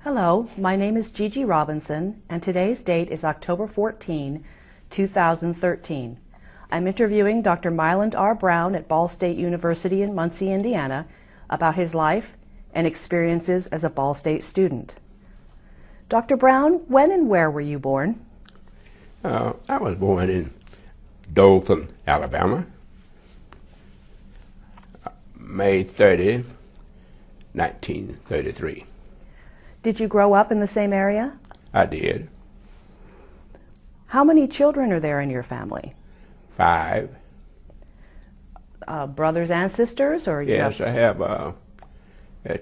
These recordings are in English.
Hello, my name is Gigi Robinson, and today's date is October 14, 2013. I'm interviewing Dr. Myland R. Brown at Ball State University in Muncie, Indiana, about his life and experiences as a Ball State student. Dr. Brown, when and where were you born? I was born in Doyle, Alabama, May 30, 1933. Did you grow up in the same area? I did. How many children are there in your family? 5. Brothers and sisters, or Yes, I have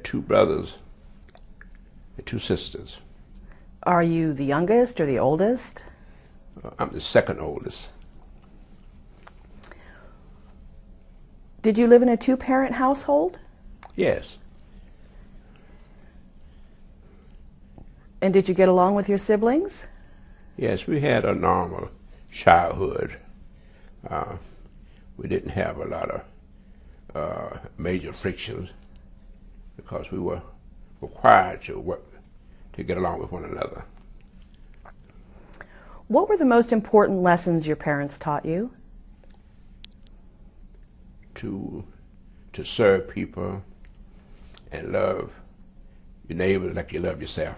2 brothers and 2 sisters. Are you the youngest or the oldest? I'm the second oldest. Did you live in a 2-parent household? Yes. And did you get along with your siblings? Yes, we had a normal childhood. We didn't have a lot of major frictions because we were required to work to get along with one another. What were the most important lessons your parents taught you? To serve people and love your neighbors like you love yourself.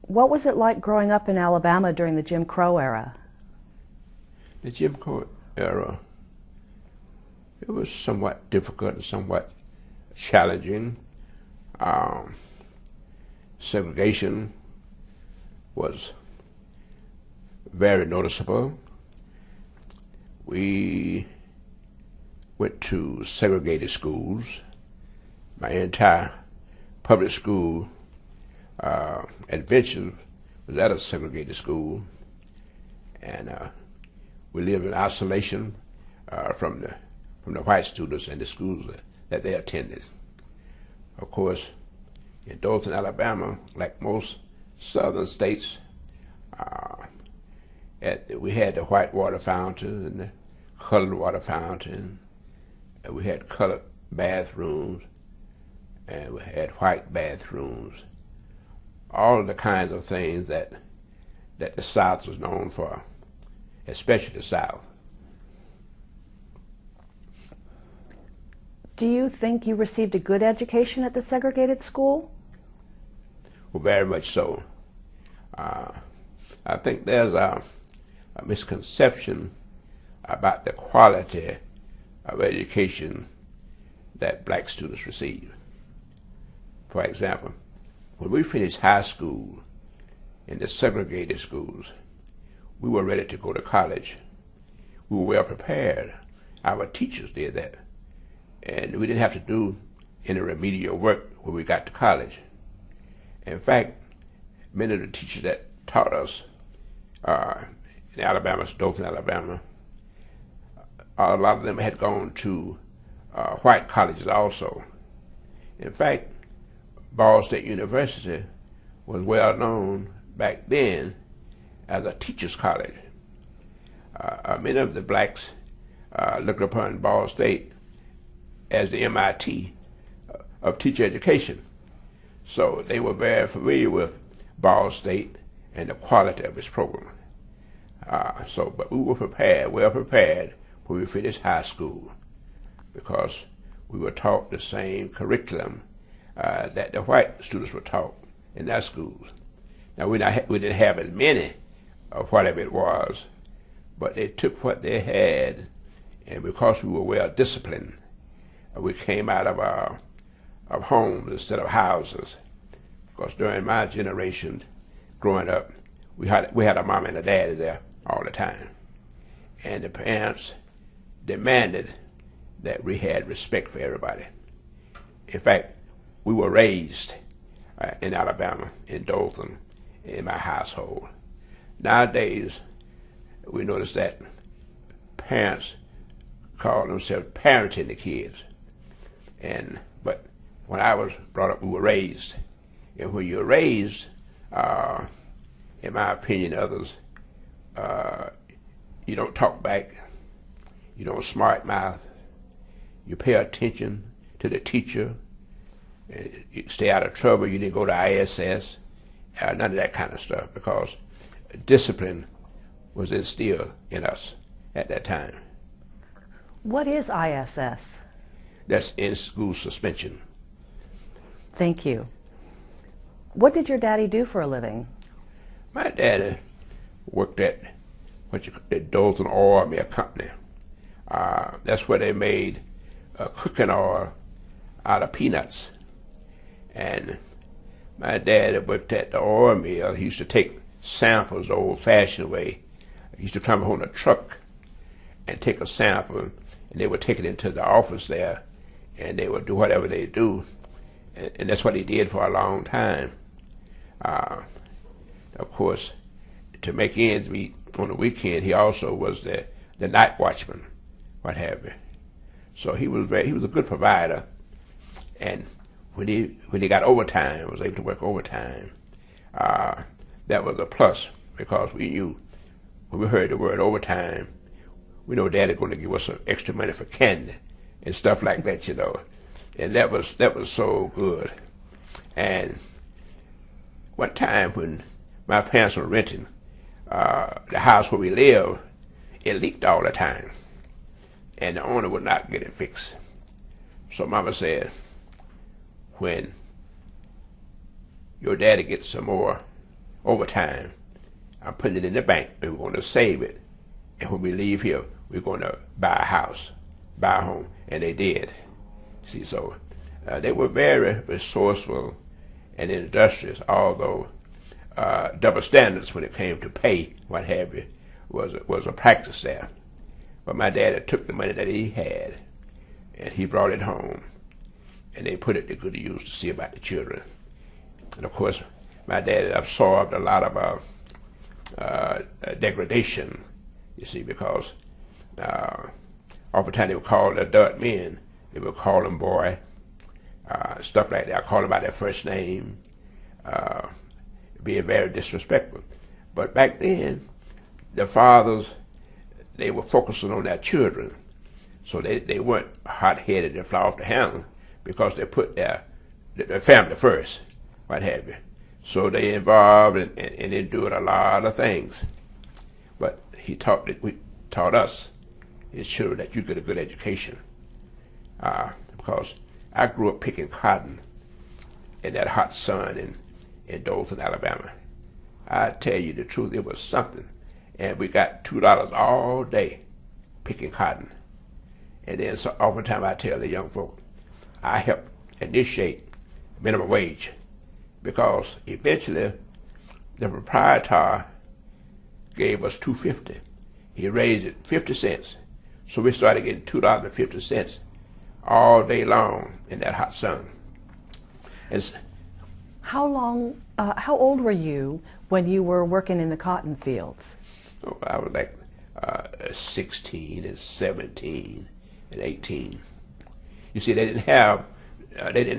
What was it like growing up in Alabama during the Jim Crow era? The Jim Crow era, it was somewhat difficult and somewhat challenging. Segregation was very noticeable. We went to segregated schools. My entire public school adventure was at a segregated school, and we lived in isolation from the white students and the schools that they attended. Of course, in Doyle, Alabama, like most southern states, we had the white water fountain and the colored water fountain, and we had colored bathrooms, and we had white bathrooms. All of the kinds of things that the South was known for, especially the South. Do you think you received a good education at the segregated school? Well, very much so. I think there's a misconception about the quality of education that black students receive. For example, when we finished high school in the segregated schools, we were ready to go to college. We were well prepared. Our teachers did that. And we didn't have to do any remedial work when we got to college. In fact, many of the teachers that taught us in Alabama, Doyle, Alabama, a lot of them had gone to white colleges also. In fact, Ball State University was well known back then as a teacher's college. Many of the blacks looked upon Ball State as the MIT of teacher education. So they were very familiar with Ball State and the quality of its program. But we were prepared, well prepared, when we finished high school, because we were taught the same curriculum that the white students were taught in their schools. Now, we didn't have as many of whatever it was, but they took what they had, and because we were well disciplined, we came out of homes instead of houses. Because during my generation, growing up, we had a mom and a daddy there all the time, and the parents demanded that we had respect for everybody. In fact, we were raised in Alabama, in Doyle, in my household. Nowadays, we notice that parents call themselves parenting the kids. But when I was brought up, we were raised. And when you're raised, in my opinion, others, you don't talk back, you don't smart mouth, you pay attention to the teacher, You stay out of trouble. You didn't go to ISS. None of that kind of stuff, because discipline was instilled in us at that time. What is ISS? That's in-school suspension. Thank you. What did your daddy do for a living? My daddy worked at the Doyle oil mill company. That's where they made cooking oil out of peanuts. And my dad worked at the oil mill. He used to take samples the old-fashioned way. He used to come on a truck and take a sample, and they would take it into the office there, and they would do whatever they do. And that's what he did for a long time. Of course, to make ends meet on the weekend, he also was the night watchman, what have you. So he was a good provider. And when he got overtime, was able to work overtime, that was a plus, because we knew when we heard the word overtime, we know Daddy going to give us some extra money for candy and stuff like that, you know. And that was so good. And one time when my parents were renting the house where we lived, it leaked all the time, and the owner would not get it fixed. So Mama said, when your daddy gets some more overtime, I'm putting it in the bank, and we're going to save it. And when we leave here, we're going to buy a house, buy a home. And they did. See, so they were very resourceful and industrious, although double standards when it came to pay, what have you, was a practice there. But my daddy took the money that he had, and he brought it home, and they put it to good use to see about the children. And of course, my daddy absorbed a lot of degradation, you see, because oftentimes they would call the adult men, they would call them boy, stuff like that. I call them by their first name, being very disrespectful. But back then, the fathers, they were focusing on their children, so they weren't hot-headed and fly off the handle, because they put their family first, what have you. So they involved and endured a lot of things. But we taught us, his children, that you get a good education. Because I grew up picking cotton in that hot sun in Doyle, Alabama. I tell you the truth, it was something. And we got $2 all day picking cotton. And then so oftentimes I tell the young folk, I helped initiate minimum wage, because eventually the proprietor gave us $2.50. He raised it 50 cents. So we started getting $2.50 all day long in that hot sun. How old were you when you were working in the cotton fields? Oh, I was like 16 and 17 and 18. You see, they didn't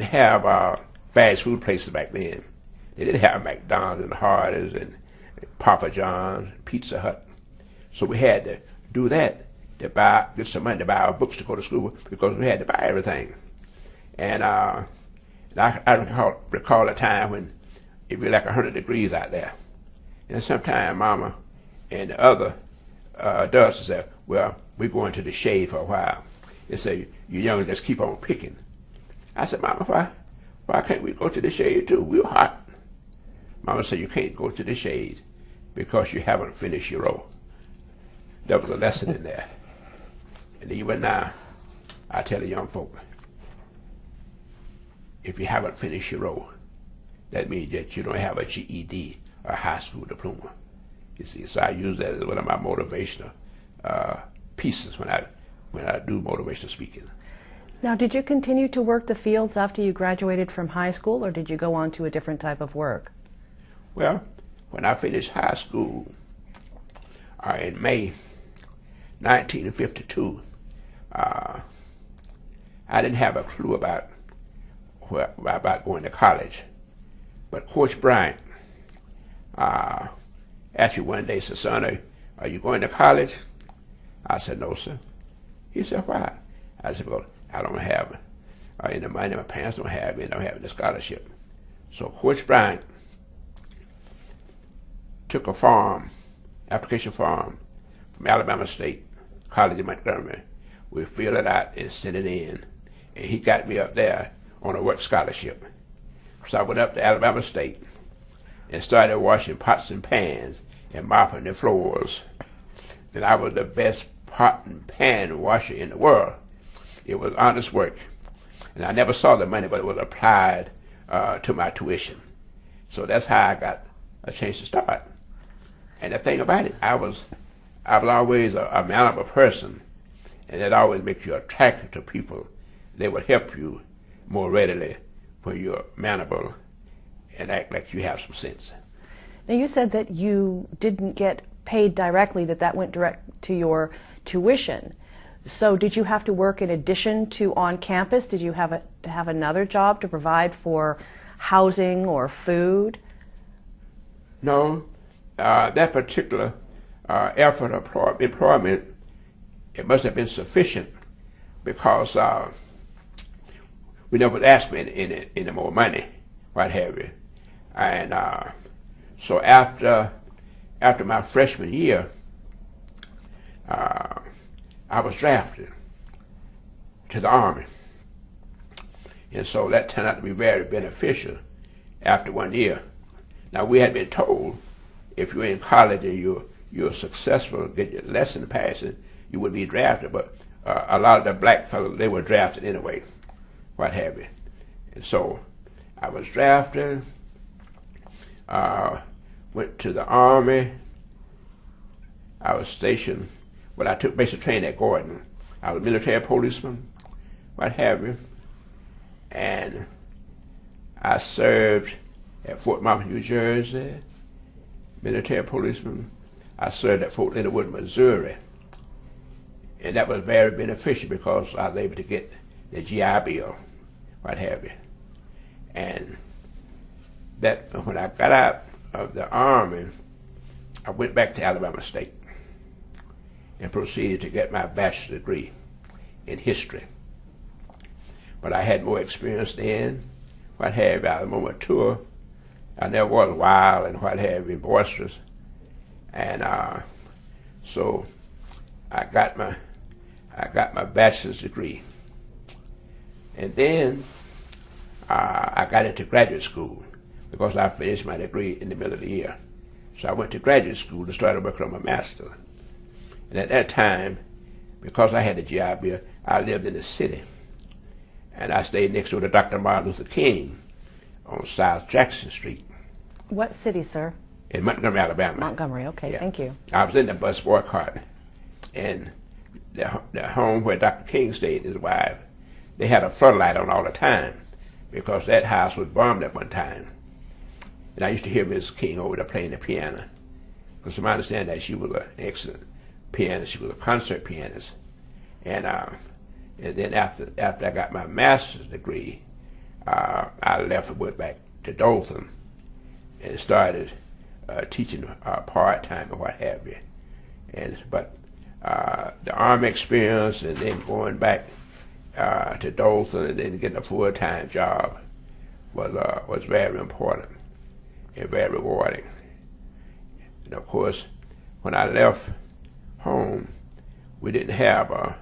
have fast food places back then. They didn't have McDonald's and Hardee's and Papa John's, Pizza Hut. So we had to do that to get some money to buy our books to go to school, because we had to buy everything. And I recall a time when it would be like 100 degrees out there. And sometimes Mama and the other adults would say, well, we're going to the shade for a while. They say, you young, just keep on picking. I said, Mama, why can't we go to the shade too? We're hot. Mama said, you can't go to the shade because you haven't finished your row. There was a lesson in there. And even now, I tell the young folk, if you haven't finished your row, that means that you don't have a GED or a high school diploma. You see, so I use that as one of my motivational pieces when I do motivational speaking. Now, did you continue to work the fields after you graduated from high school, or did you go on to a different type of work? Well, when I finished high school in May 1952, I didn't have a clue about going to college. But Coach Bryant asked me one day, said, son, are you going to college? I said, no, sir. He said, why? I said, well, I don't have any money. My parents don't have it. Don't have any scholarship. So Coach Bryant took a application form from Alabama State College in Montgomery. We filled it out and sent it in. And he got me up there on a work scholarship. So I went up to Alabama State and started washing pots and pans and mopping the floors. And I was the best pot and pan washer in the world. It was honest work. And I never saw the money, but it was applied to my tuition. So that's how I got a chance to start. And the thing about it, I was always a mannerable person, and that always makes you attractive to people. They will help you more readily when you're mannerable and act like you have some sense. Now you said that you didn't get paid directly, that went direct to your tuition. So did you have to work in addition to on campus? Did you have to have another job to provide for housing or food? No. That particular effort of employment, it must have been sufficient because we never asked me any more money, what have you. And so after my freshman year, I was drafted to the Army. And so that turned out to be very beneficial after 1 year. Now, we had been told if you're in college and you're successful, get your lesson passing, you would be drafted. But a lot of the black fellows, they were drafted anyway, what have you. And so I was drafted, went to the Army. I was stationed, well, I took basic training at Gordon. I was a military policeman, what have you. And I served at Fort Monmouth, New Jersey, military policeman. I served at Fort Leonard Wood, Missouri. And that was very beneficial because I was able to get the GI Bill, what have you. And that when I got out of the Army, I went back to Alabama State and proceeded to get my bachelor's degree in history. But I had more experience then, what have you. I was more mature. I never was wild and what have you, boisterous. And so I got my bachelor's degree. And then I got into graduate school because I finished my degree in the middle of the year. So I went to graduate school to start working on my master's. And at that time, because I had a GI Bill, I lived in the city. And I stayed next door to Dr. Martin Luther King on South Jackson Street. What city, sir? In Montgomery, Alabama. Montgomery, okay, Yeah. Thank you. I was in the bus boycott. And the home where Dr. King stayed, his wife, they had a floodlight on all the time because that house was bombed at one time. And I used to hear Mrs. King over there playing the piano. Because from my understanding that she was an excellent pianist. She was a concert pianist. And then after I got my master's degree, I left and went back to Doyle and started teaching part-time or what have you. But the Army experience and then going back to Doyle and then getting a full-time job was very important and very rewarding. And of course, when I left home, we didn't have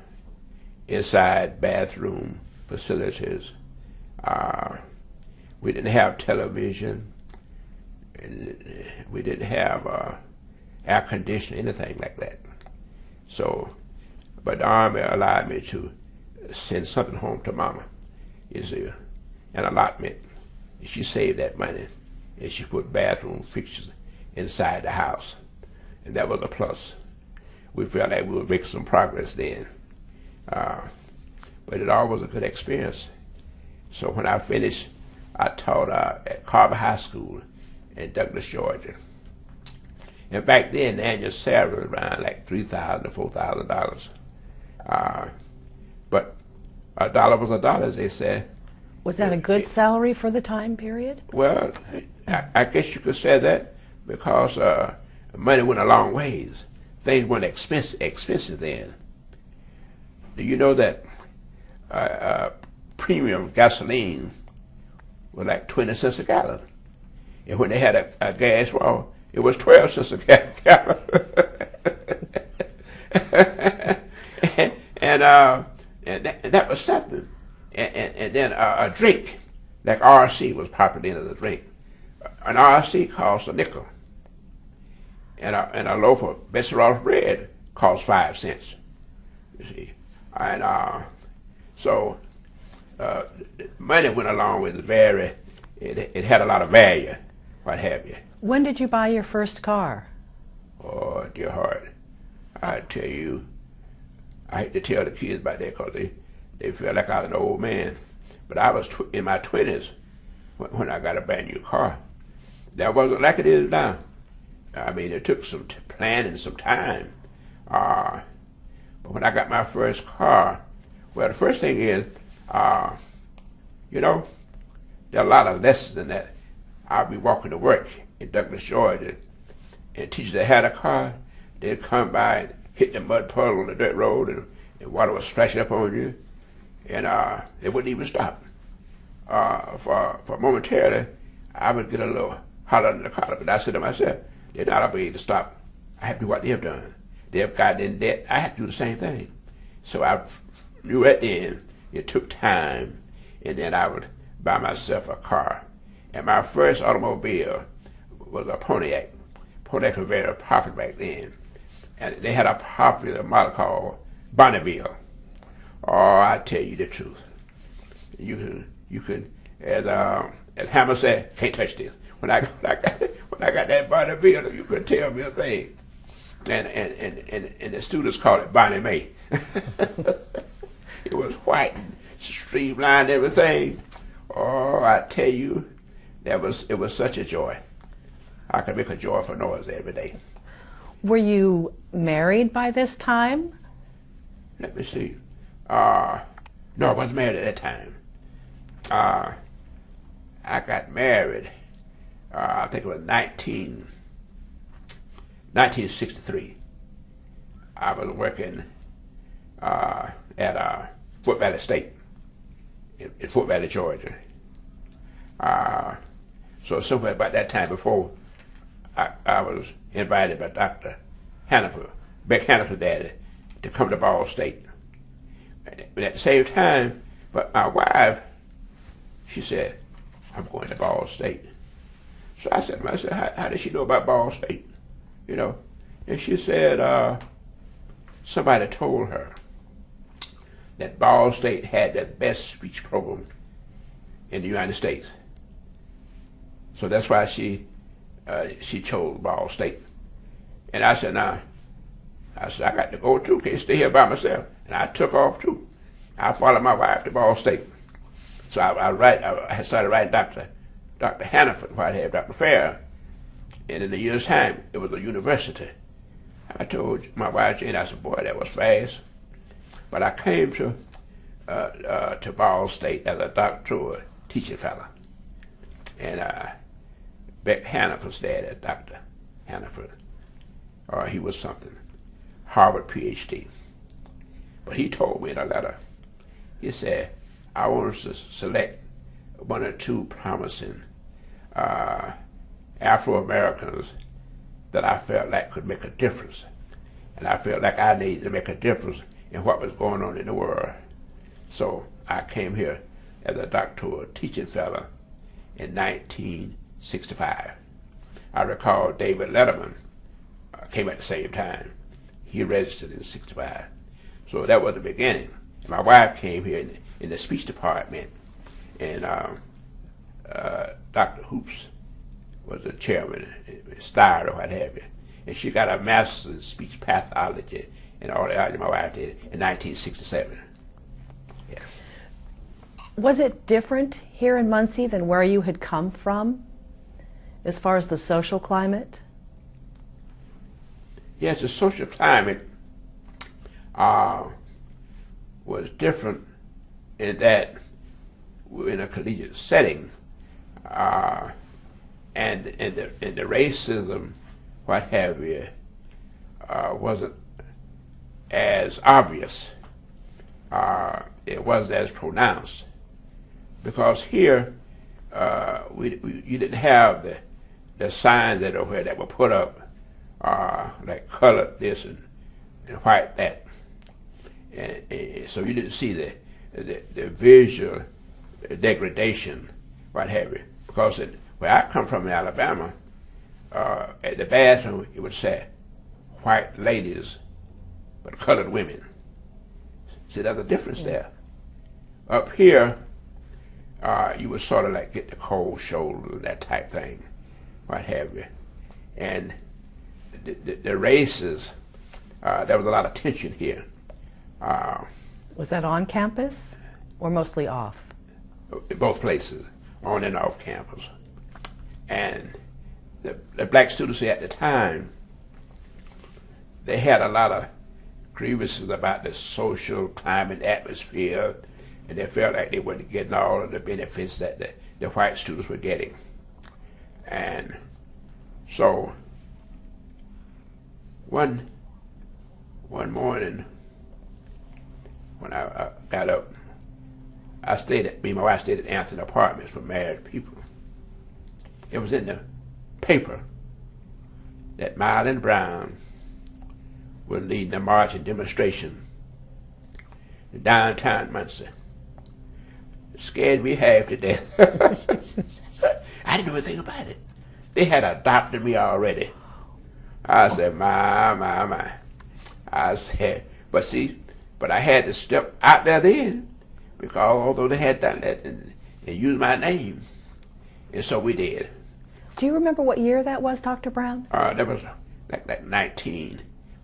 inside bathroom facilities. We didn't have television. We didn't have air conditioning, anything like that. So, but the Army allowed me to send something home to Mama. Is an allotment. She saved that money and she put bathroom fixtures inside the house, and that was a plus. We felt like we would make some progress then. But it all was a good experience. So when I finished, I taught at Carver High School in Douglas, Georgia. And back then, the annual salary was around like $3,000 to $4,000. But a dollar was a dollar, as they said. Was that a good salary for the time period? Well, I guess you could say that because money went a long ways. Things weren't expensive then. Do you know that premium gasoline was like 20 cents a gallon. And when they had a gas wall, it was 12 cents a gallon. and that was something. And then a drink, like RC was popular in the drink. An RC cost a nickel. And a loaf of Besseroff bread cost 5 cents. You see. And so money went along with it it had a lot of value, what have you. When did you buy your first car? Oh, dear heart. I tell you, I hate to tell the kids about that because they feel like I was an old man. But I was in my 20s when I got a brand new car. That wasn't like it is now. I mean, it took some planning, some time. But when I got my first car, well, the first thing is, you know, there are a lot of lessons in that. I'll be walking to work in Douglas, Georgia, and teachers that had a car, they'd come by and hit the mud puddle on the dirt road, and water was splashing up on you, and they wouldn't even stop. For momentarily, I would get a little hot under the collar, but I said to myself, they're not obligated to stop. I have to do what they've done. They've gotten in debt. I have to do the same thing. So I knew at the end, it took time, and then I would buy myself a car. And my first automobile was a Pontiac. Pontiac was very popular back then. And they had a popular model called Bonneville. Oh, I tell you the truth. You can, as Hammer said, can't touch this. When I got that Bonneville, you couldn't tell me a thing. And the students called it Bonnie Mae. It was white, streamlined, everything. Oh, I tell you, it was such a joy. I could make a joyful noise every day. Were you married by this time? Let me see. No, I wasn't married at that time. I got married, I think it was 1963. I was working at Fort Valley State in Fort Valley, Georgia. So somewhere about that time before, I was invited by Dr. Hannaford, Beck Hannaford's daddy, to come to Ball State. But at the same time, but my wife, she said, I'm going to Ball State. So I said to myself, how did she know about Ball State? You know? And she said, somebody told her that Ball State had the best speech program in the United States. So that's why she chose Ball State. And I said, I got to go too, can't stay here by myself. And I took off too. I followed my wife to Ball State. So I started writing Dr. Hannaford, what I had, Dr. Fair. And in a year's time, it was a university. I told my wife, Jane, I said, boy, that was fast. But I came to Ball State as a doctoral teaching fellow. And Beck Hannaford's dad, Dr. Hannaford, he was something, Harvard PhD. But he told me in a letter, he said, I want us to select one or two promising Afro-Americans that I felt like could make a difference. And I felt like I needed to make a difference in what was going on in the world. So I came here as a doctoral teaching fellow in 1965. I recall David Letterman came at the same time. He registered in 65. So that was the beginning. My wife came here in the speech department, and Dr. Hoops was the chairman, Steyer or what have you. And she got a master's in speech pathology and all that. My wife did in 1967. Yes. Was it different here in Muncie than where you had come from, as far as the social climate? Yes, the social climate was different in that we're in a collegiate setting, and the racism, what have you, wasn't as obvious. It wasn't as pronounced. because here you didn't have the signs that over here that were put up like colored this and white that, and so you didn't see the visual degradation, what have you. Because where I come from in Alabama, at the bathroom it would say white ladies but colored women. See, there's a difference there. Up here, you would sort of like get the cold shoulder and that type thing, what have you. And the races, there was a lot of tension here. Was that on campus or mostly off? Both places, on and off campus. And the black students at the time, they had a lot of grievances about the social climate atmosphere, and they felt like they weren't getting all of the benefits that the white students were getting. And so one morning when I got up, me and my wife stayed at Anthony Apartments for married people. It was in the paper that Myland Brown was leading a march and demonstration in downtown Muncie. It scared me half to death. I didn't know anything about it. They had adopted me already. I said, my. I said, but I had to step out there then, because although they had done that and used my name, and so we did. Do you remember what year that was, Dr. Brown? That was like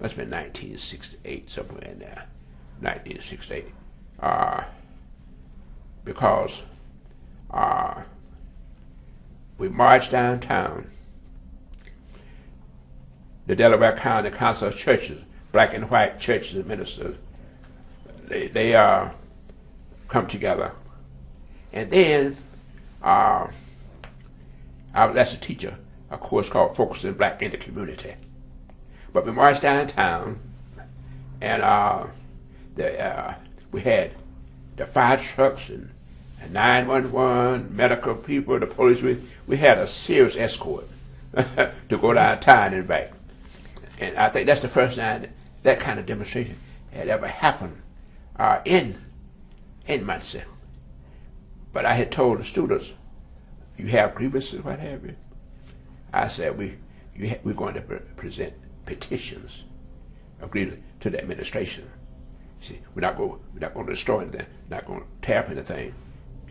must have been 1968, somewhere in there, 1968. Because we marched downtown. The Delaware County Council of Churches, black and white churches and ministers, they come together. And then I was as a teacher, a course called Focusing Black in the Community. But we marched downtown, and we had the fire trucks and 911, medical people, the police. We had a serious escort to go downtown and back. And I think that's the first time that kind of demonstration had ever happened in Muncie. But I had told the students, you have grievances, what have you? I said, we're going to present petitions of grievance to the administration. You see, we're not going to destroy anything, not going to tear up anything.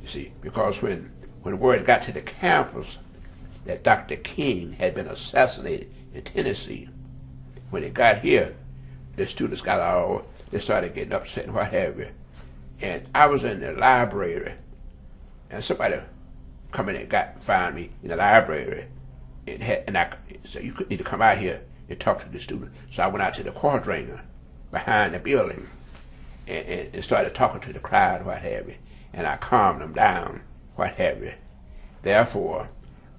You see, because when word got to the campus that Dr. King had been assassinated in Tennessee, when it got here, the students they started getting upset and what have you. And I was in the library, and somebody come in and found me in the library, and I said, you need to come out here and talk to the students. So I went out to the quadrangle behind the building and started talking to the crowd, what have you, and I calmed them down, what have you. Therefore,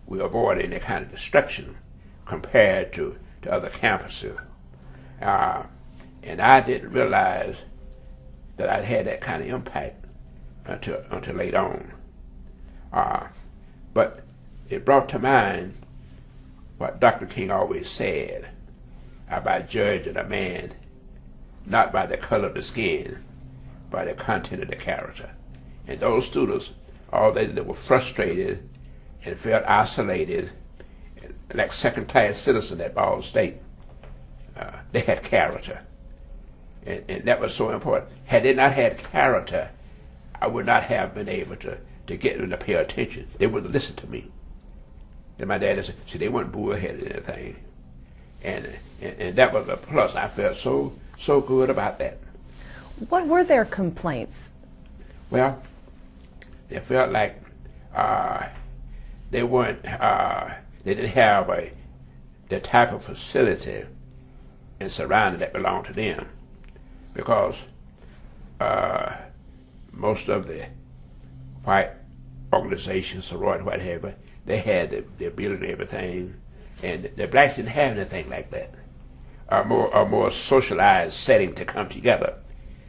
we avoided any kind of destruction compared to other campuses. And I didn't realize that I had that kind of impact until later on. But it brought to mind what Dr. King always said about judging a man not by the color of the skin, by the content of the character. And those students, they were frustrated and felt isolated, like second-class citizens at Ball State. They had character, and that was so important. Had they not had character, I would not have been able to get them to pay attention. They wouldn't listen to me. And my dad said, see, they weren't bullheaded or anything. And that was a plus. I felt so good about that. What were their complaints? Well, they felt like they didn't have the type of facility and surrounding that belonged to them, because most of the white organizations, sorority, what have you, they had the ability and everything, and the blacks didn't have anything like that. A more socialized setting to come together.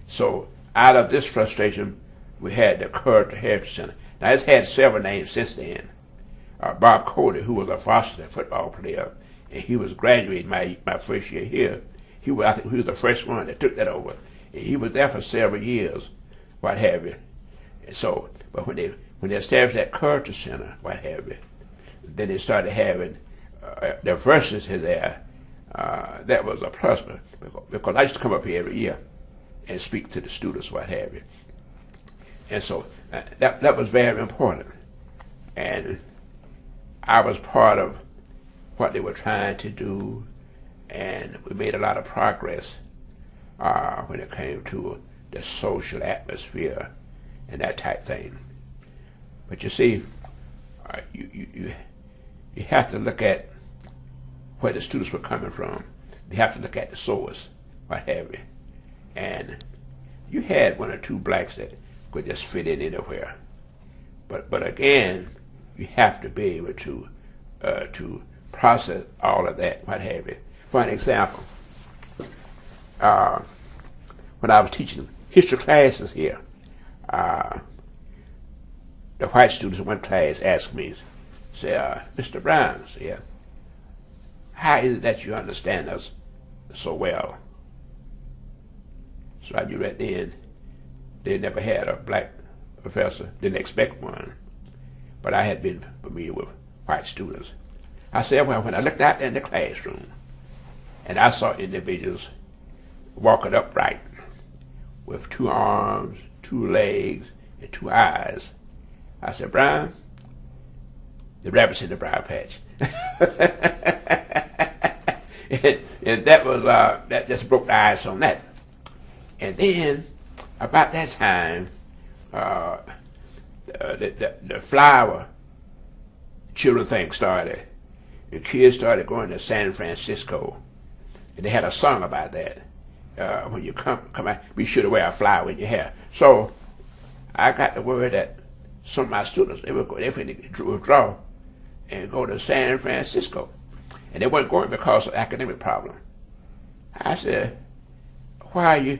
So out of this frustration, we had the Character Heritage Center. Now, it's had several names since then. Bob Cody, who was a varsity football player, and he was graduating my first year here. I think he was the first one that took that over. And he was there for several years, what have you. And so, but when they established that Character Center, what have you, then they started having diversity there. That was a plus, because I used to come up here every year and speak to the students, what have you. And so that was very important. And I was part of what they were trying to do, and we made a lot of progress when it came to the social atmosphere and that type thing. But you see, you have to look at where the students were coming from. You have to look at the source, what have you. And you had one or two blacks that could just fit in anywhere. But again, you have to be able to process all of that, what have you. For an example, when I was teaching history classes here, the white students in one class asked me, say, Mr. Brown, say, how is it that you understand us so well? So I knew right then they never had a black professor, didn't expect one, but I had been familiar with white students. I said, well, when I looked out in the classroom and I saw individuals walking upright with 2 arms, 2 legs, and 2 eyes, I said, Brown, the rabbit's in the briar patch. and that was that just broke the ice on that. And then about that time, the flower children thing started. The kids started going to San Francisco, and they had a song about that. When you come out, be sure to wear a flower in your hair. So I got the word that some of my students, they would withdraw and go to San Francisco. And they weren't going because of academic problem. I said, why are you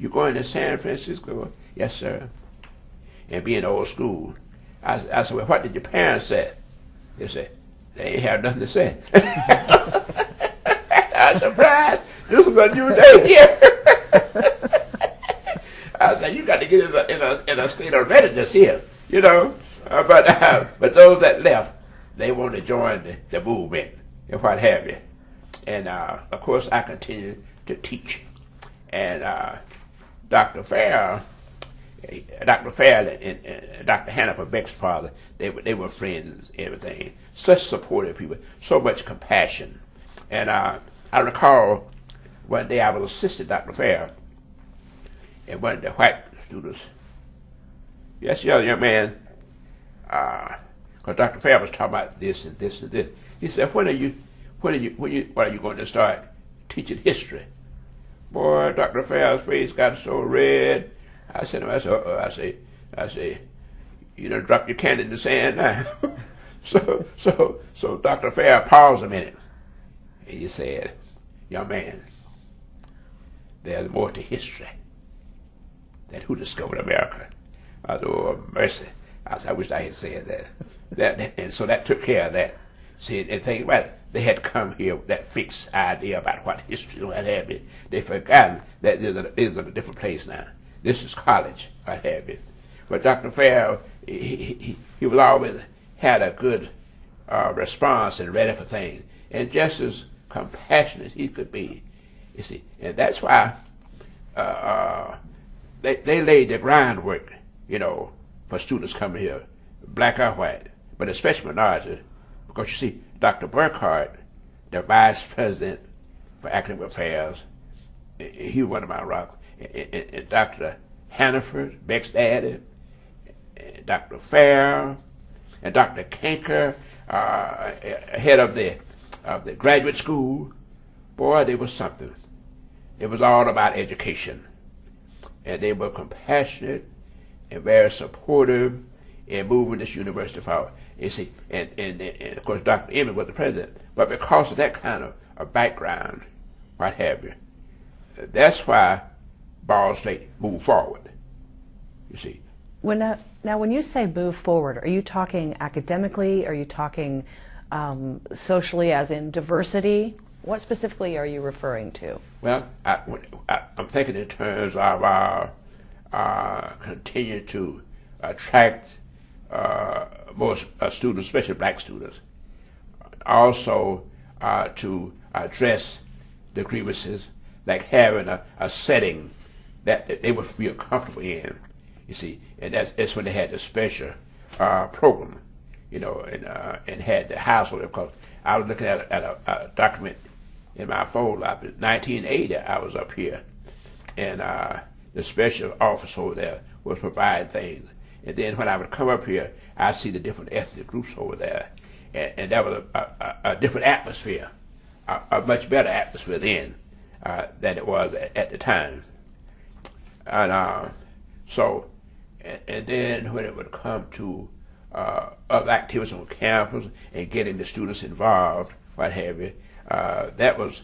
going to San Francisco? Yes, sir. And being old school. I said, well, what did your parents say? They said, they ain't have nothing to say. I was surprised. This is a new day here. I said, you got to get in a state of readiness here, you know. But those that left, they want to join the movement and what have you. And of course, I continued to teach. And Dr. Farrell and Dr. Hannaford Beck's father, they were friends, everything. Such supportive people, so much compassion. And I recall one day I was assisting Dr. Farrell, and one of the white students, yes, young man, because Dr. Farrell was talking about this and this and this. He said, when are you going to start teaching history? Boy, Dr. Farrell's face got so red. I said, you done dropped your can in the sand now. So Dr. Farrell paused a minute, and he said, young man, there's more to history than who discovered America. I said, oh, mercy. I wish I had said that. And so that took care of that. See, and think about it. They had come here with that fixed idea about what history and what have you. They've forgotten that is a different place now. This is college, what have you. But Dr. Farrell, he was always had a good response and ready for things, and just as compassionate as he could be. You see, and that's why they laid the groundwork, you know, for students coming here, black or white, but especially minorities, because you see, Dr. Burkhardt, the vice president for academic affairs, he was one of my rocks, and Dr. Hannaford, Beck's daddy, and Dr. Farrell, and Dr. Kanker, head of the graduate school. Boy, they was something. It was all about education, and they were compassionate and very supportive in moving this university forward. You see, and of course Dr. Emmett was the president, but because of that kind of background, what have you, that's why Ball State moved forward. you see. Now, when you say move forward, are you talking academically? Are you talking socially, as in diversity? What specifically are you referring to? Well, I'm thinking in terms of our continue to attract more students, especially black students. Also, to address the grievances, like having a setting that they would feel comfortable in, you see, and that's when they had the special program, you know, and had the household. Because I was looking at a document in my folder. In 1980, I was up here, and the special office over there was providing things. And then when I would come up here, I'd see the different ethnic groups over there, and that was a different atmosphere, a much better atmosphere then than it was at the time. And so, and then when it would come to other activities on campus and getting the students involved, what have you, that was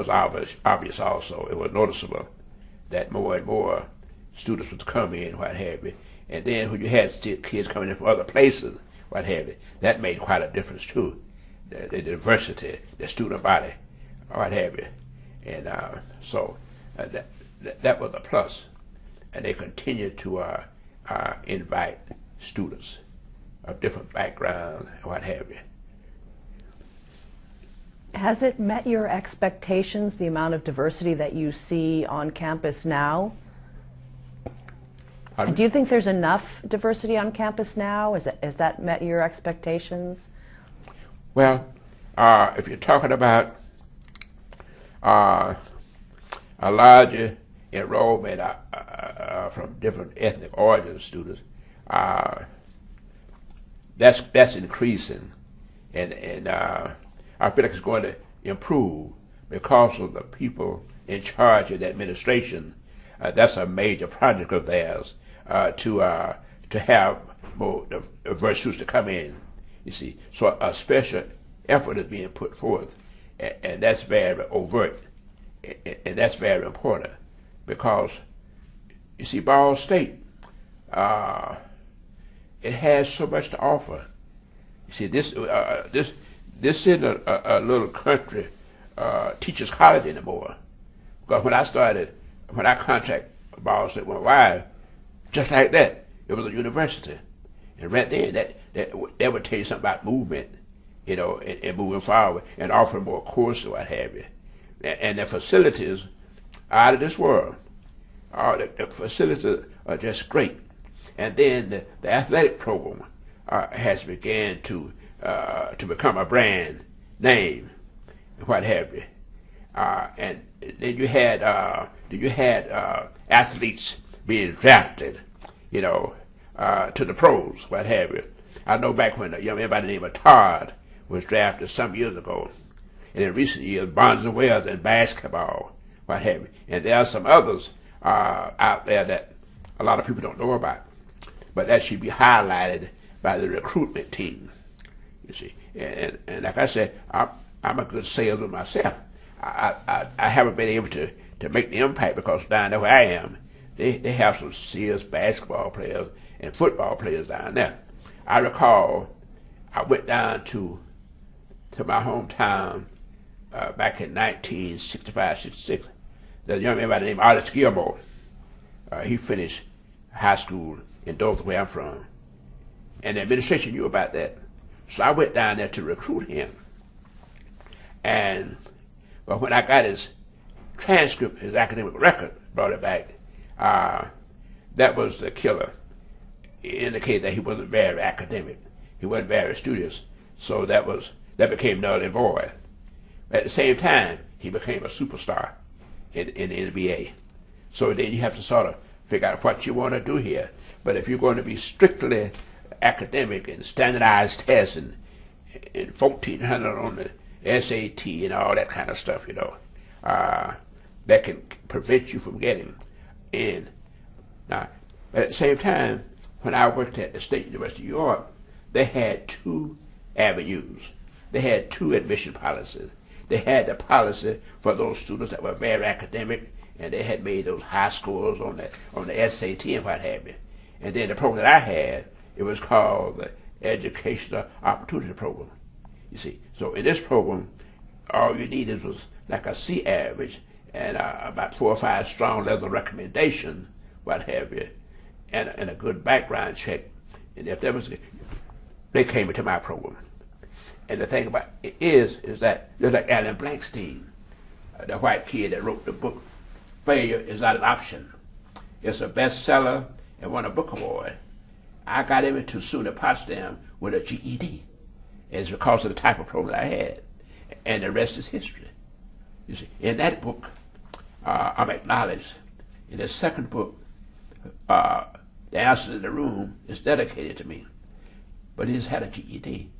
obvious also. It was noticeable that more and more students would come in, what have you. And then when you had kids coming in from other places, what have you, that made quite a difference too. The diversity, the student body, what have you. And so that was a plus. And they continued to invite students of different backgrounds, what have you. Has it met your expectations, the amount of diversity that you see on campus now? Do you think there's enough diversity on campus now? Has that met your expectations? Well, if you're talking about a larger enrollment from different ethnic origins students, that's increasing, and I feel like it's going to improve because of the people in charge of the administration. That's a major project of theirs, to have more diverse students to come in, you see. So a special effort is being put forth, and that's very overt, and that's very important, because, you see, Ball State, it has so much to offer. You see, this isn't a little country teachers college anymore. Because when I contract Ball State worldwide, just like that, it was a university. And right there, that would tell you something about movement, you know, and moving forward and offering more courses, what have you. And the facilities are out of this world. The facilities are just great. And then the athletic program has began to become a brand name, what have you. And then you had athletes being drafted, you know, to the pros, what have you. I know back when a young man by the name of Todd was drafted some years ago, and in recent years, Bonds and Wells in basketball, what have you. And there are some others out there that a lot of people don't know about, but that should be highlighted by the recruitment team, you see. And like I said, I'm a good salesman myself. I haven't been able to make the impact because down there where I am, they have some serious basketball players and football players down there. I recall I went down to my hometown back in 1965, 66. There's a young man by the name of Artis Gilmore. He finished high school in Doyle, where I'm from. And the administration knew about that. So I went down there to recruit him. But when I got his transcript, his academic record, brought it back, that was the killer. It indicated that he wasn't very academic. He wasn't very studious. So that became null and void. At the same time, he became a superstar in the NBA. So then you have to sort of figure out what you want to do here. But if you're going to be strictly academic and standardized tests and 1,400 on the SAT and all that kind of stuff, you know, that can prevent you from getting in. Now, but at the same time, when I worked at the State University of New York, they had two avenues. They had two admission policies. They had the policy for those students that were very academic, and they had made those high scores on the SAT and what have you. And then the program that I had, it was called the Educational Opportunity Program. You see, so in this program, all you needed was like a C average and about 4 or 5 strong letters of recommendation, what have you, and a good background check. And if there was, they came into my program. And the thing about it is that there's like Alan Blankstein, the white kid that wrote the book, Failure is Not an Option. It's a bestseller and won a book award. I got him into SUNY Potsdam with a GED. It's because of the type of program I had. And the rest is history. You see, in that book, I'm acknowledged. In the second book, The Answer in the Room is dedicated to me. But he's had a GED.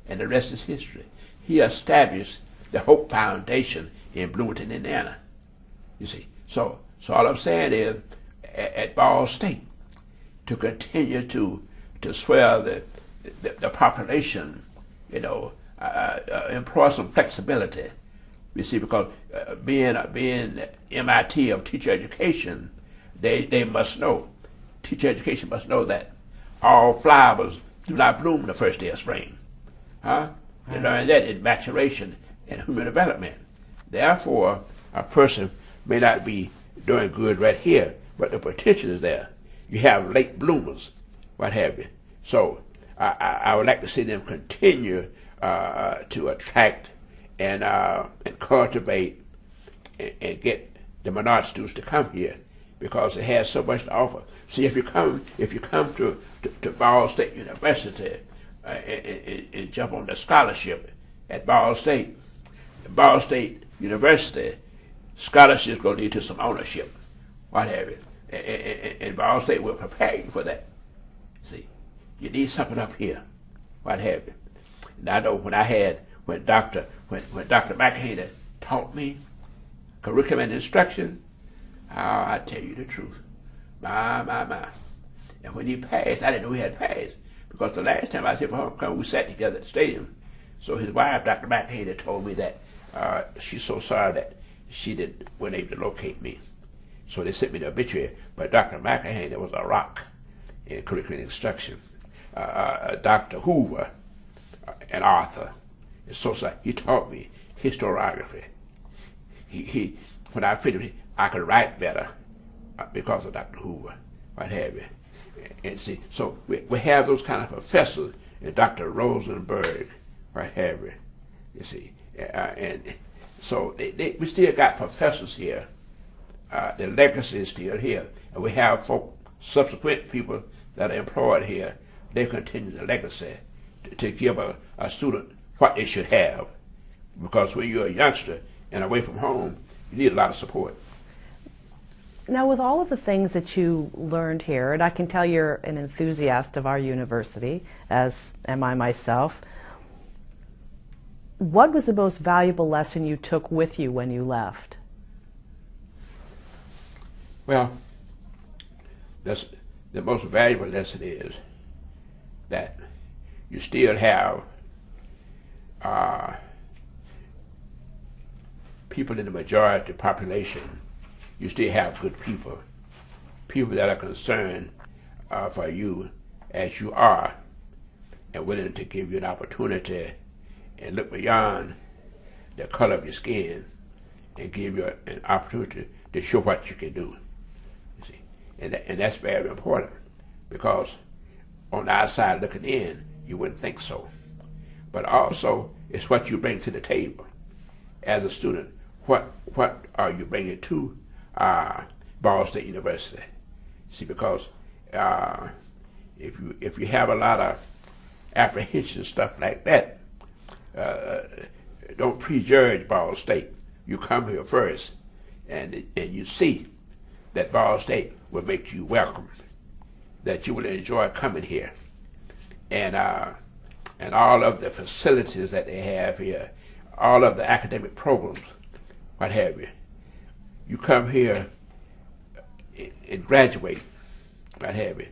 And the rest is history. He established the Hope Foundation in Bloomington, Indiana. You see, so all I'm saying is, at Ball State, to continue to swell the population, employ some flexibility. You see, because being MIT of teacher education, they must know, teacher education must know that all flowers do not bloom the first day of spring. They learn that in maturation and human development. Therefore, a person may not be doing good right here, but the potential is there. You have late bloomers, what have you. So I would like to see them continue to attract and cultivate and get the minority students to come here because it has so much to offer. See, if you come to Ball State University and jump on the scholarship at Ball State University, scholarships going to lead to some ownership, what have you. And Ball State will prepare you for that. See, you need something up here, what have you. And I know when Dr. McHaney taught me curriculum and instruction, I tell you the truth, my. And when he passed, I didn't know he had passed because the last time I was here for homecoming, we sat together at the stadium. So his wife, Dr. McHaney, told me that she's so sorry that she wasn't able to locate me. So they sent me the obituary. But Dr. McHaney was a rock in curriculum instruction. Dr. Hoover, an author, is so sorry. He taught me historiography. He when I finished, I could write better because of Dr. Hoover, what have you. And see, so we have those kind of professors, and Dr. Rosenberg, what have you. You see, and so we still got professors here. The legacy is still here, and we have subsequent people that are employed here. They continue the legacy to give a student what they should have, because when you're a youngster and away from home, you need a lot of support. Now, with all of the things that you learned here, and I can tell you're an enthusiast of our university, as am I myself, what was the most valuable lesson you took with you when you left? Well, the most valuable lesson is that you still have people in the majority population. You still have good people that are concerned for you as you are and willing to give you an opportunity and look beyond the color of your skin and give you an opportunity to show what you can do. You see, and that's very important because on the outside looking in, you wouldn't think so. But also, it's what you bring to the table as a student. What are you bringing to Ball State University? See, because if you have a lot of apprehension stuff like that, don't prejudge Ball State. You come here first, and you see that Ball State will make you welcome, that you will enjoy coming here, and all of the facilities that they have here, all of the academic programs, what have you. You come here and graduate, what have you,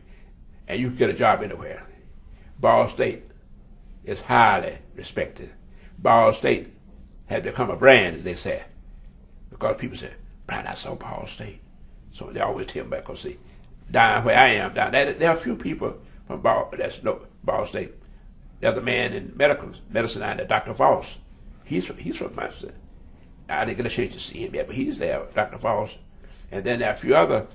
and you can get a job anywhere. Ball State is highly respected. Ball State has become a brand, as they say, because people say, Brian, I saw Ball State. So they always tell me back, because see, down where I am down there are a few people from Ball State. There's a man in medicine down there, Dr. Voss. He's from Muncie. I didn't get a chance to see him yet, but he's there, Dr. Voss. And then there are a few other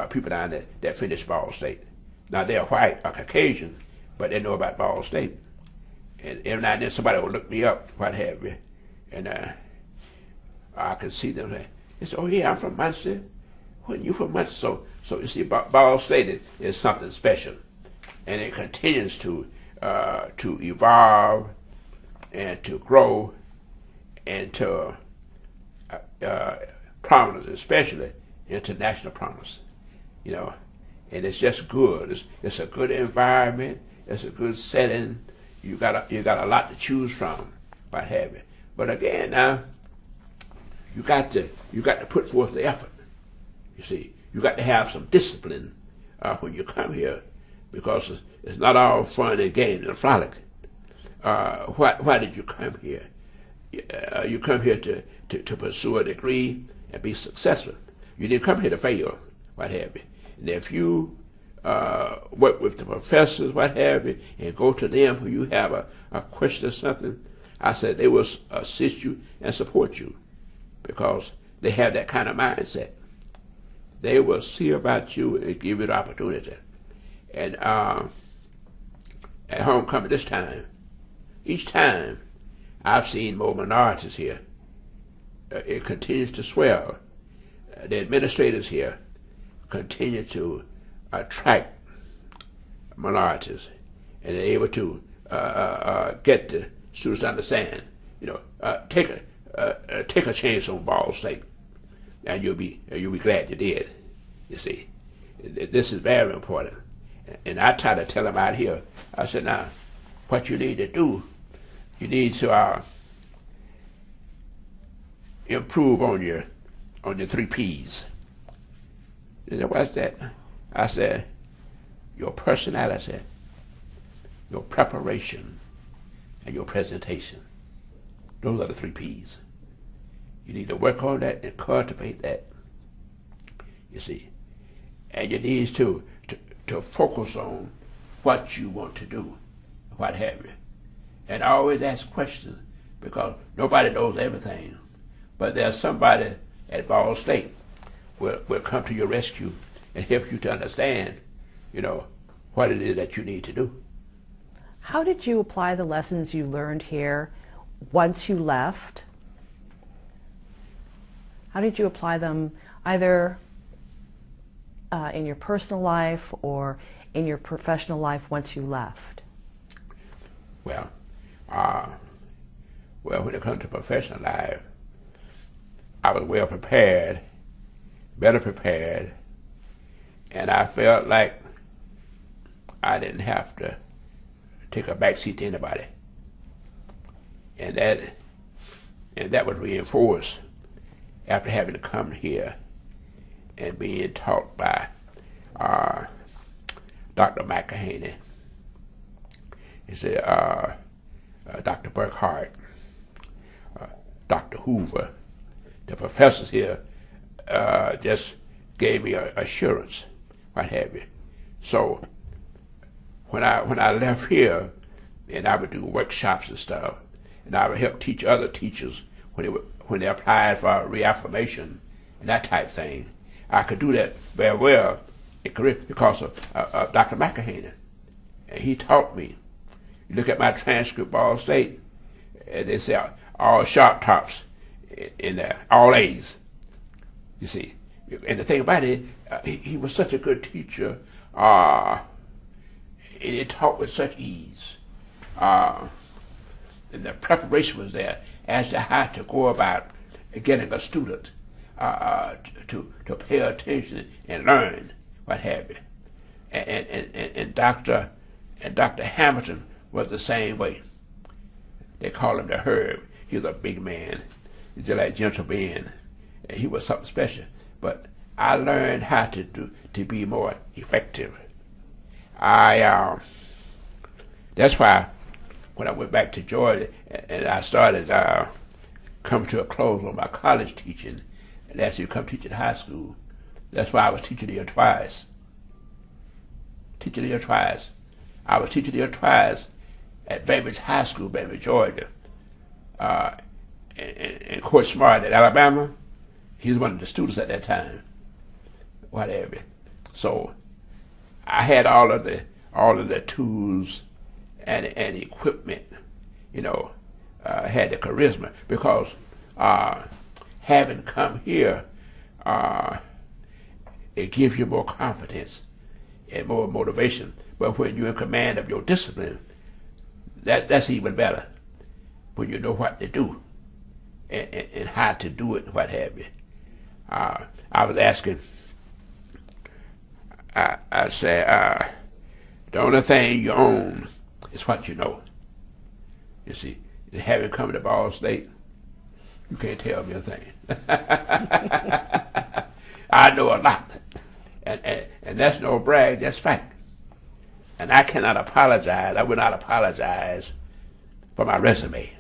people down there that finished Ball State. Now they're white or Caucasian, but they know about Ball State. And every now and then somebody will look me up, what have you, and I can see them. They say, "Oh yeah, I'm from Muncie." When you from Muncie, so you see, Ball State is something special, and it continues to evolve and to grow and to prominence, especially international prominence. You know, and it's just good. It's a good environment. It's a good setting. You got a lot to choose from, what have you. But again, now you got to put forth the effort. You see, you got to have some discipline when you come here, because it's not all fun and games and frolic. Why did you come here? You come here to pursue a degree and be successful. You didn't come here to fail, what have you. And if you work with the professors, what have you, and go to them when you have a question or something, I said they will assist you and support you, because they have that kind of mindset. They will see about you and give you the opportunity. And at homecoming this time, each time I've seen more minorities here. It continues to swell. The administrators here continue to attract minorities, and they're able to get the students to understand. You know, take a chance on Ball State, and you'll be glad you did. You see, this is very important, and I try to tell them out here. I said, now, what you need to do, you need to improve on your 3 P's. They said, what's that? I said, your personality, your preparation, and your presentation. Those are the 3 P's. You need to work on that and cultivate that. You see, and you need to focus on what you want to do, what have you, and always ask questions, because nobody knows everything. But there's somebody at Ball State will come to your rescue and help you to understand, you know, what it is that you need to do. How did you apply the lessons you learned here once you left? How did you apply them either in your personal life or in your professional life once you left? Well, when it comes to professional life, I was well prepared, better prepared, and I felt like I didn't have to take a backseat to anybody. And that was reinforced after having to come here and being taught by Dr. McEhaney. He said, Dr. Burkhart, Dr. Hoover. The professors here just gave me assurance, what have you. So when I left here, and I would do workshops and stuff, and I would help teach other teachers when they applied for reaffirmation and that type of thing, I could do that very well because of Dr. McEhaney. And he taught me. You look at my transcript, Ball State, and they say all sharp tops in there, all A's. You see, and the thing about it, he was such a good teacher, and he taught with such ease, and the preparation was there as to how to go about getting a student to pay attention and learn, what have you. And Dr. Hamilton was the same way. They call him the Herb. He was a big man. He's just like Gentle Ben. And he was something special. But I learned how to be more effective. That's why when I went back to Georgia and I started coming to a close on my college teaching, and as you come teach at high school, That's why I was teaching here twice. Teaching here twice. I was teaching here twice at Bainbridge High School, Bainbridge, Georgia. And Coach Smart at Alabama, he was one of the students at that time. Whatever. So I had all of the tools and equipment, you know, had the charisma, because having come here, it gives you more confidence and more motivation. But when you're in command of your discipline, that's even better. When you know what to do and how to do it and what have you. I was asking, I said, the only thing you own is what you know. You see, having come to Ball State, you can't tell me a thing. I know a lot. And that's no brag, that's fact. And I cannot apologize, I will not apologize for my resume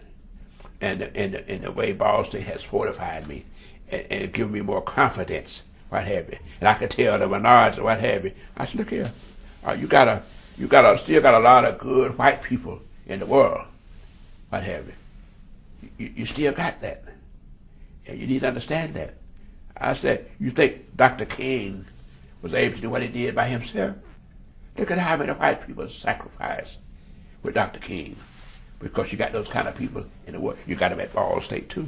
and the way Ball State has fortified me and given me more confidence, what have you. And I could tell the minorities, what have you. I said, look here, you still got a lot of good white people in the world, what have you. You still got that. And you need to understand that. I said, you think Dr. King was able to do what he did by himself? Look at how many white people sacrificed with Dr. King. Because you got those kind of people in the world. You got them at Ball State too.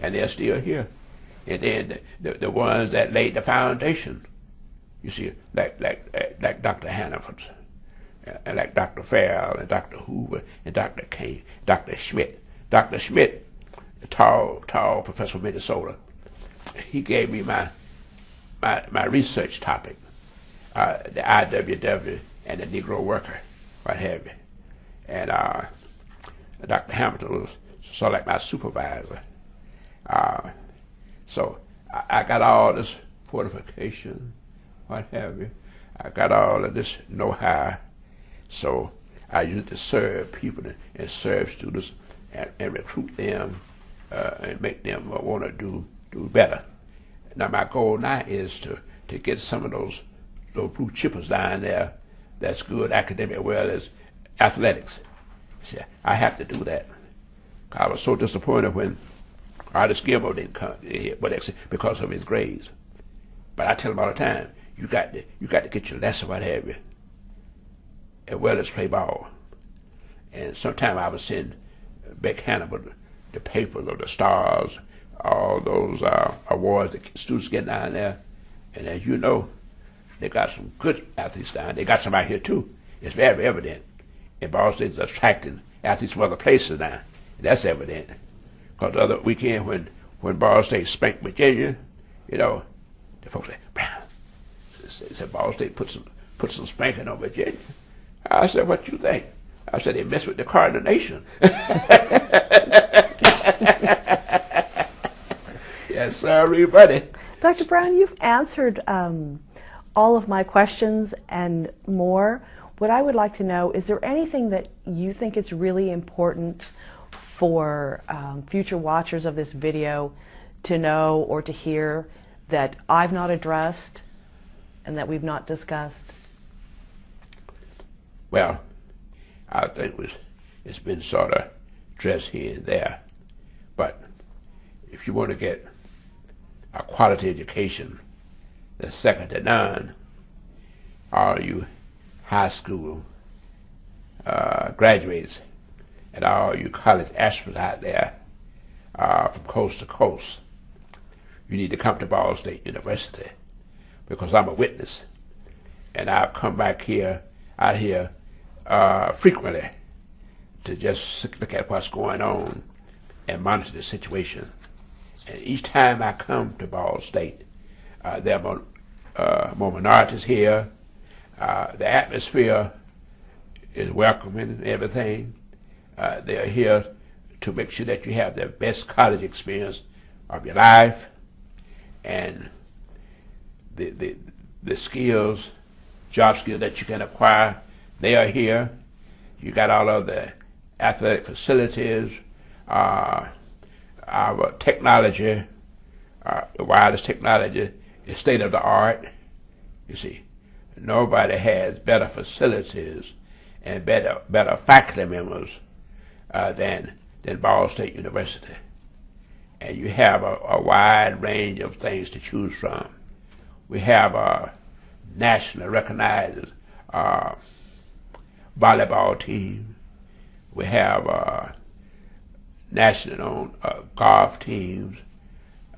And they're still here. And then the ones that laid the foundation, you see, like Dr. Hannaford, and like Dr. Farrell, and Dr. Hoover, and Dr. King, Dr. Schmidt. Dr. Schmidt, the tall professor from Minnesota, he gave me my research topic, the IWW and the Negro worker, what have you. And Dr. Hamilton was sort of like my supervisor. So I got all this fortification, what have you. I got all of this know-how. So I used to serve people and serve students and recruit them and make them want to do better. Now my goal now is to get some of those blue chippers down there that's good academic as well as athletics. See, I have to do that. I was so disappointed when Artist Gilmore didn't come here, because of his grades. But I tell him all the time, you got to get your lesson, what have you, as well as play ball. And sometimes I would send Beck Hannibal the papers or the stars, all those awards that students get down there. And as you know, they got some good athletes down there. They got some out here too. It's very evident. And Ball State is attracting athletes from other places now. And that's evident. Because the other weekend when Ball State spanked Virginia, you know, the folks say, Brown, said Ball State put some spanking on Virginia. I said, what you think? I said, they messed with the Cardinal Nation. Yes, sir, buddy. Dr. Brown, you've answered all of my questions and more. What I would like to know, is there anything that you think is really important for future watchers of this video to know or to hear that I've not addressed and that we've not discussed? Well, I think it's been sort of addressed here and there. But if you want to get a quality education that's second to none, all you high school graduates and all you college aspirants out there from coast to coast, you need to come to Ball State University, because I'm a witness, and I'll come back out here frequently to just look at what's going on and monitor the situation. And each time I come to Ball State, there are more minorities here. The atmosphere is welcoming and everything. They're here to make sure that you have the best college experience of your life, and the skills, job skills that you can acquire, they are here. You got all of the athletic facilities, our technology, the wireless technology is state of the art. You see, nobody has better facilities and better faculty members than Ball State University. And you have a wide range of things to choose from. We have a nationally recognized volleyball team. We have nationally known golf teams,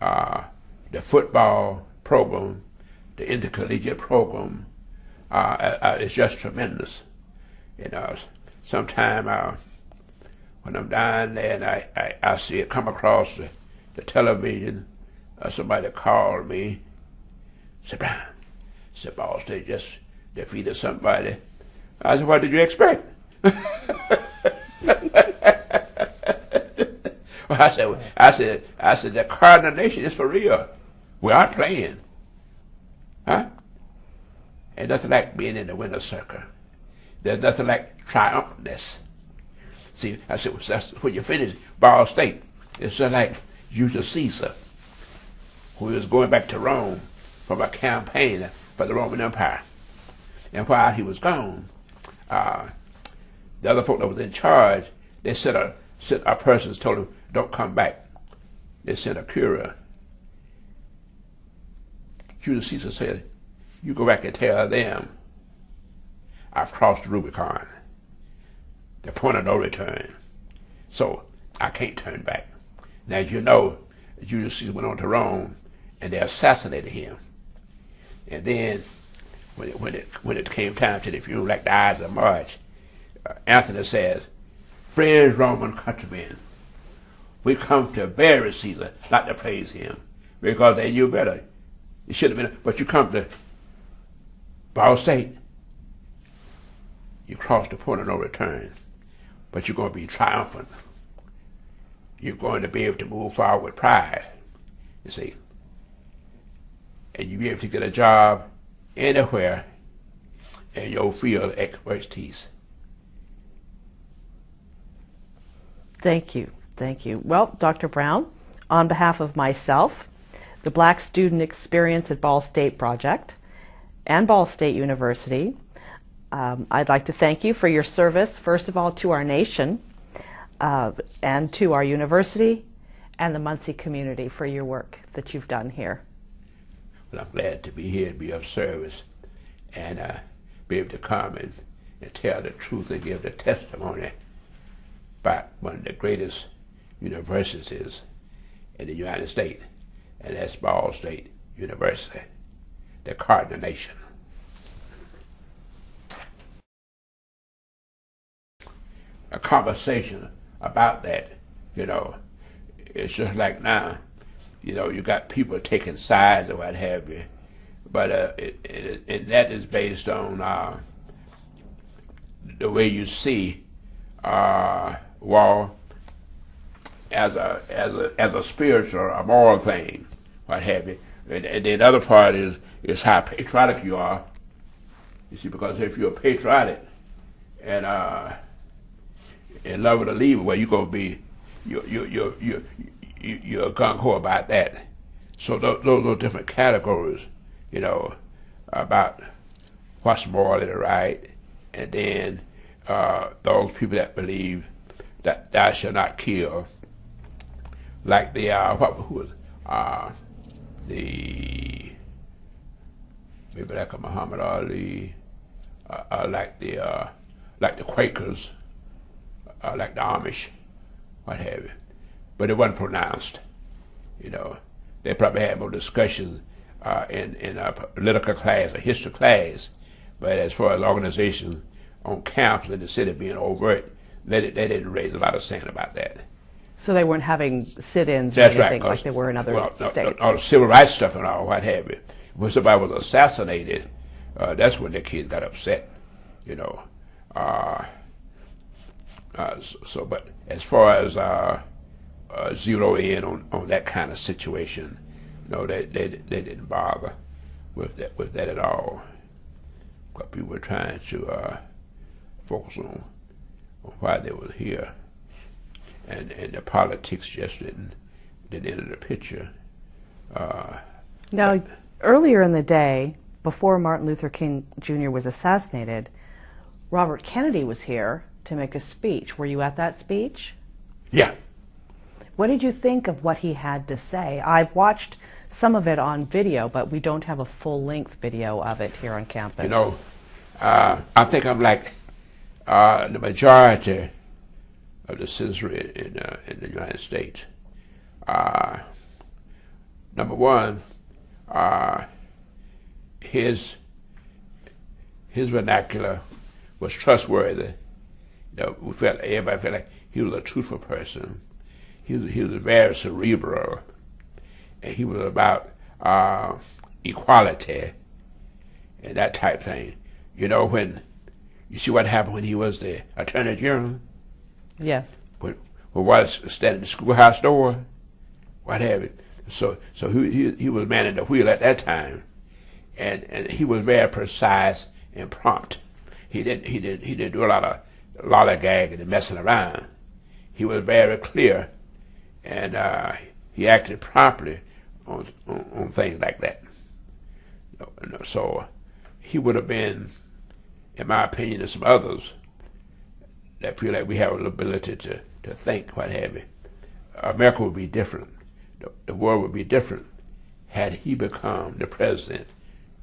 the football program, the intercollegiate program. It's just tremendous. You know, sometime when I'm down there and I see it come across the television, somebody called me, said, "Brown," said, "Ball State just defeated somebody." I said, "What did you expect?" Well, I said, the Cardinal Nation is for real. We are playing, huh? Ain't nothing like being in the winner's circle. There's nothing like triumphantness. See, I said, when you finish Ball State, it's just like Julius Caesar, who was going back to Rome from a campaign for the Roman Empire. And while he was gone, the other folk that was in charge, they sent a person, told him, "Don't come back." They sent a courier. Julius Caesar said, "You go back and tell them I've crossed the Rubicon, the point of no return. So I can't turn back." Now, as you know, Julius Caesar went on to Rome and they assassinated him. And then when it came time to the funeral, like the Ides of March, Anthony says, "Friends, Roman countrymen, we come to bury Caesar, not to praise him, because they knew better. It should have been, but you come to Ball State, you cross the point of no return, but you're going to be triumphant. You're going to be able to move forward with pride, you see, and you'll be able to get a job anywhere in your field of expertise." Thank you. Thank you. Well, Dr. Brown, on behalf of myself, the Black Student Experience at Ball State Project, and Ball State University, I'd like to thank you for your service, first of all, to our nation, and to our university and the Muncie community for your work that you've done here. Well, I'm glad to be here and be of service and be able to come and tell the truth and give the testimony about one of the greatest universities in the United States, and that's Ball State University, the Cardinal Nation. A conversation about that, it's just like now, you got people taking sides or what have you, but and that is based on the way you see war as a spiritual or moral thing, what have you. And then the other part is how patriotic you are. You see, because if you're patriotic and in love with a leader, well, you're gonna be you're gung ho about that. So those different categories, about what's morally right, and then those people that believe that thou shalt not kill, like the maybe like a Muhammad Ali, like the Quakers, like the Amish, what have you. But it wasn't pronounced. They probably had more discussions in a political class, a history class, but as far as organizations on camps in the city being overt, they didn't raise a lot of sand about that. So they weren't having sit-ins or That's anything right, like they were in other states? All the civil rights stuff and all, what have you. When somebody was assassinated, that's when the kids got upset, but as far as zero in on that kind of situation, they didn't bother with that at all. But people were trying to focus on why they were here, and the politics just didn't enter the picture. Now, Earlier in the day, before Martin Luther King Jr. was assassinated, Robert Kennedy was here to make a speech. Were you at that speech? Yeah. What did you think of what he had to say? I've watched some of it on video, but we don't have a full-length video of it here on campus. You know, I think I'm like the majority of the citizenry in the United States. Number one, his vernacular was trustworthy. You know, everybody felt like he was a truthful person. He was very cerebral, and he was about equality and that type thing. You know, when you see what happened when he was the Attorney General. Yes. When was standing at the schoolhouse door, what have you. So he was manning the wheel at that time, and he was very precise and prompt. He didn't do a lot of lollygagging and messing around. He was very clear, and he acted promptly on things like that. So he would have been, in my opinion, and some others that feel like we have an ability to think, what have you. America would be different. The world would be different had he become the president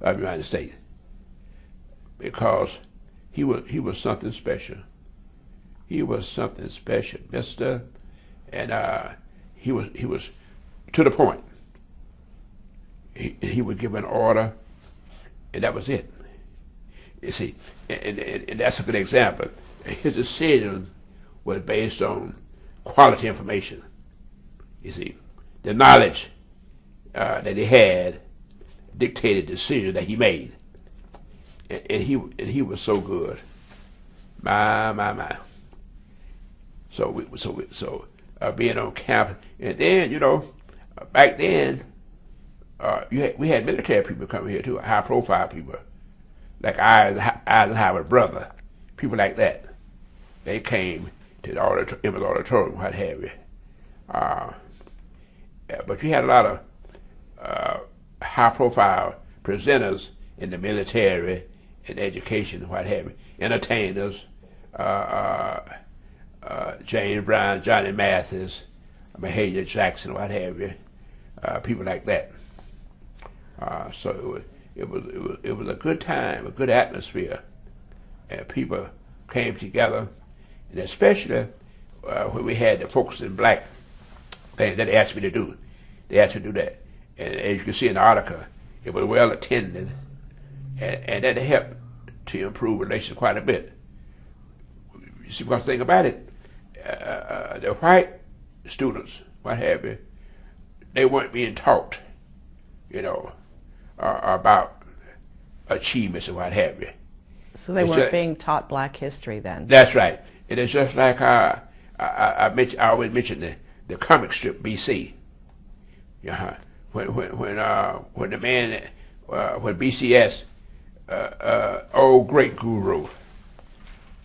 of the United States, because he was something special. He was something special, mister, and he was to the point. He would give an order, and that was it. You see, and that's a good example. His decision was based on quality information. You see, the knowledge that he had dictated the decision that he made, and he was so good. My. So being on campus, and then back then we had military people coming here too, high profile people, like Eisenhower's brother, people like that. They came to the auditorium, what have you. But you had a lot of high-profile presenters in the military, in education, what have you, entertainers, James Brown, Johnny Mathis, Mahalia Jackson, what have you, people like that. So it was a good time, a good atmosphere, and people came together, and especially when we had the Focus in Black thing that they asked me to do. They asked me to do that, and as you can see in the article, it was well attended, and that helped to improve relations quite a bit. You see, because the thing about it, the white students, what have you, they weren't being taught, about achievements and what have you. So they weren't being taught black history then? That's right. It is just like I always mention the comic strip BC. When the man, when BCS, old great guru,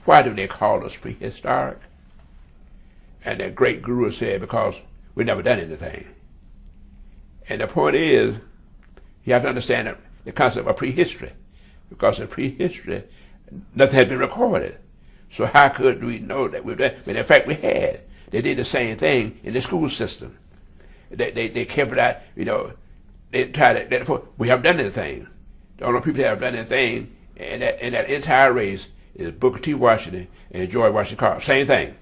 why do they call us prehistoric? And the great guru said, because we've never done anything. And the point is, you have to understand the concept of prehistory, because in prehistory, nothing had been recorded. So how could we know that we've done? But in fact, we had. They did the same thing in the school system. They kept it out, they tried to, we haven't done anything. The only people that have done anything in that entire race is Booker T. Washington and George Washington Carver. Same thing.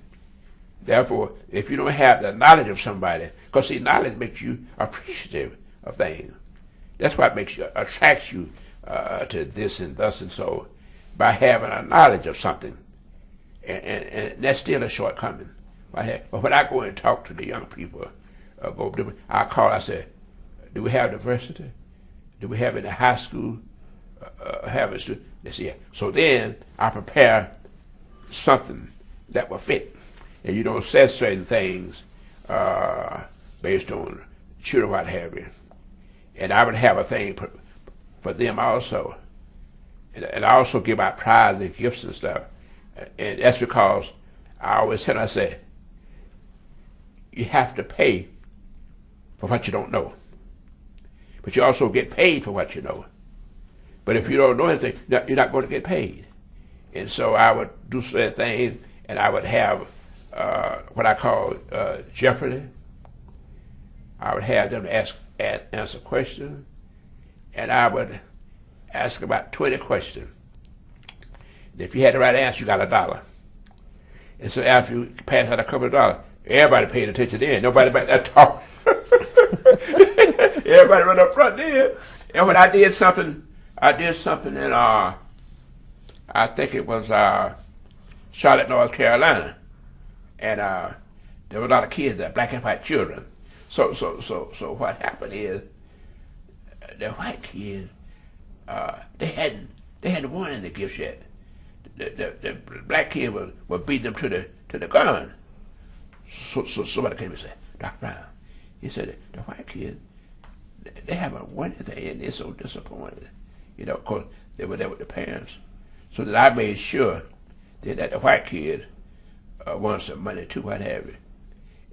Therefore, if you don't have the knowledge of somebody, because see, knowledge makes you appreciative of things. That's what attracts you to this and thus and so, by having a knowledge of something. And that's still a shortcoming. But when I go and talk to the young people, I say, do we have diversity? Do we have it in high school? They say, yeah. So then I prepare something that will fit. And you don't say certain things based on children, what have you. And I would have a thing for them also. And I also give out prizes and gifts and stuff. And that's because I always tell them, I say, you have to pay for what you don't know. but you also get paid for what you know. But if you don't know anything, you're not going to get paid. And so I would do certain things, and I would have what I call Jeopardy. I would have them answer questions, and I would ask about 20 questions. If you had the right answer, you got $1. And so after you pass out a couple of dollars, everybody paid attention then. Nobody back there talk. Everybody run up front there. And when I did something in I think it was Charlotte, North Carolina, and there were a lot of kids there, black and white children. So what happened is the white kids they hadn't won any gifts yet. The black kid was beating them to the gun. So somebody came and said, Dr. Brown, he said the white kids, they haven't won anything and they're so disappointed. You know, of course they were there with the parents. So that I made sure that the white kid won some money too, what have you.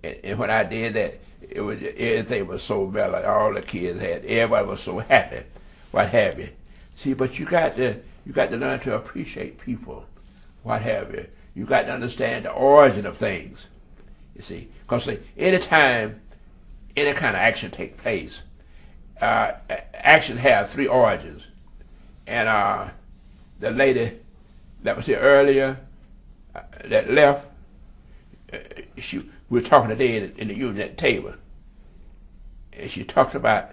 And when I did that, everything was so mellow. All the kids everybody was so happy, what have you. See, but you got to learn to appreciate people, what have you. You got to understand the origin of things. You see, because anytime any kind of action take place, action has 3 origins. And the lady that was here earlier, that left, we were talking today in the union at the table, and she talked about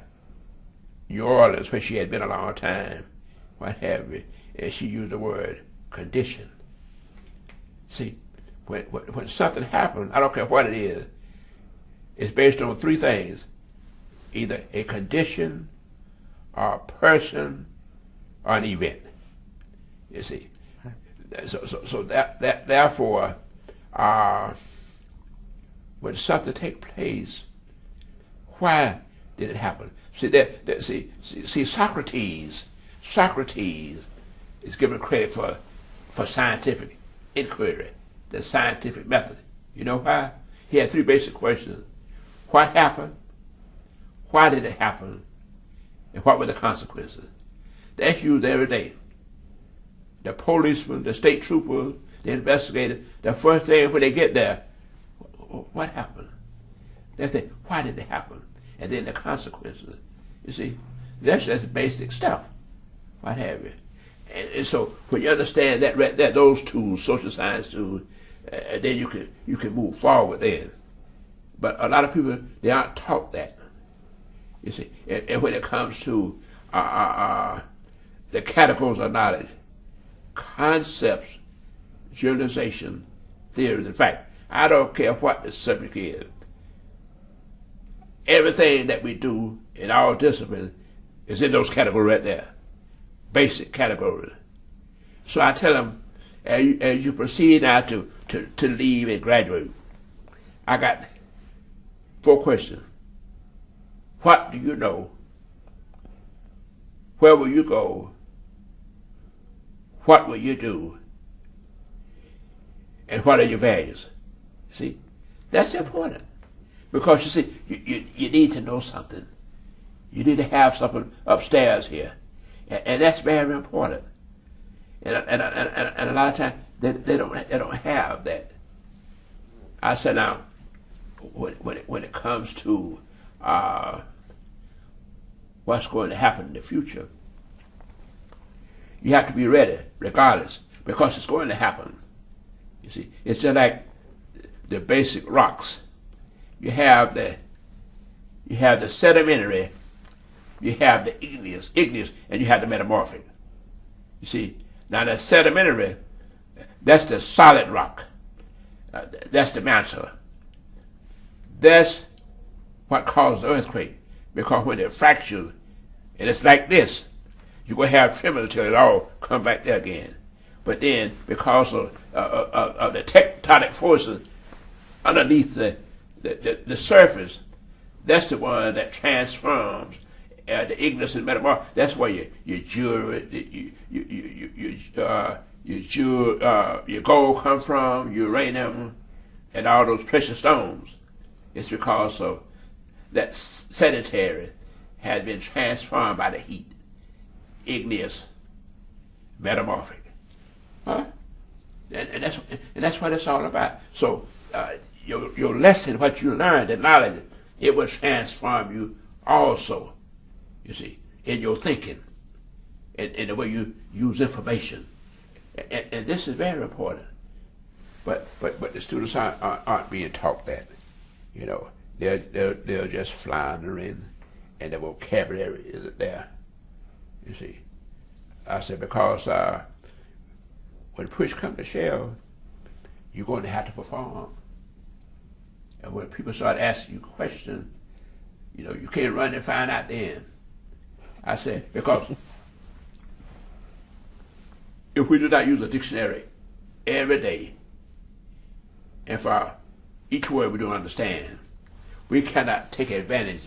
New Orleans, where she had been a long time, what have you, and she used the word condition. See, when something happens, I don't care what it is, it's based on 3 things: either a condition, or a person, or an event. You see, so that therefore, when something take place, why did it happen? See, Socrates is given credit for scientific inquiry, the scientific method. You know why? He had 3 basic questions: what happened, why did it happen, and what were the consequences? That's used every day. The policeman, the state trooper, the investigator, the first thing when they get there, what happened? They say, why did it happen? And then the consequences. You see, that's just basic stuff, what have you. And so when you understand that those tools, social science tools, then you can move forward then. But a lot of people, they aren't taught that. You see, and when it comes to the categories of knowledge, concepts, generalization, theories. In fact, I don't care what the subject is. Everything that we do in our discipline is in those categories right there, basic categories. So I tell them, as you proceed now to leave and graduate, I got 4 questions. What do you know? Where will you go? What will you do? And what are your values? See, that's important. Because you see, you need to know something. You need to have something upstairs here. And that's very important. And a lot of times they don't have that. I said now, when it comes to what's going to happen in the future, you have to be ready, regardless, because it's going to happen. You see, it's just like the basic rocks. You have the sedimentary, you have the igneous, and you have the metamorphic. You see, now the sedimentary, that's the solid rock. That's the mantle. That's what causes the earthquake, because when it fractures, and it's like this, you're going to have tremors until it all come back there again. But then, because of the tectonic forces underneath the surface, that's the one that transforms the igneous and metamorphic. That's where your gold come from, uranium, and all those precious stones. It's because of that sedentary has been transformed by the heat. Igneous, metamorphic. Huh? And that's what it's all about. So your lesson, what you learned, the knowledge, it will transform you also, you see, in your thinking, in the way you use information. And this is very important. But the students aren't being taught that. You know, they're just floundering, and the vocabulary isn't there. You see, I said, because when push comes to shove, you're going to have to perform. And when people start asking you questions, you know, you can't run and find out then. I said, because if we do not use a dictionary every day, and for each word we don't understand, we cannot take advantage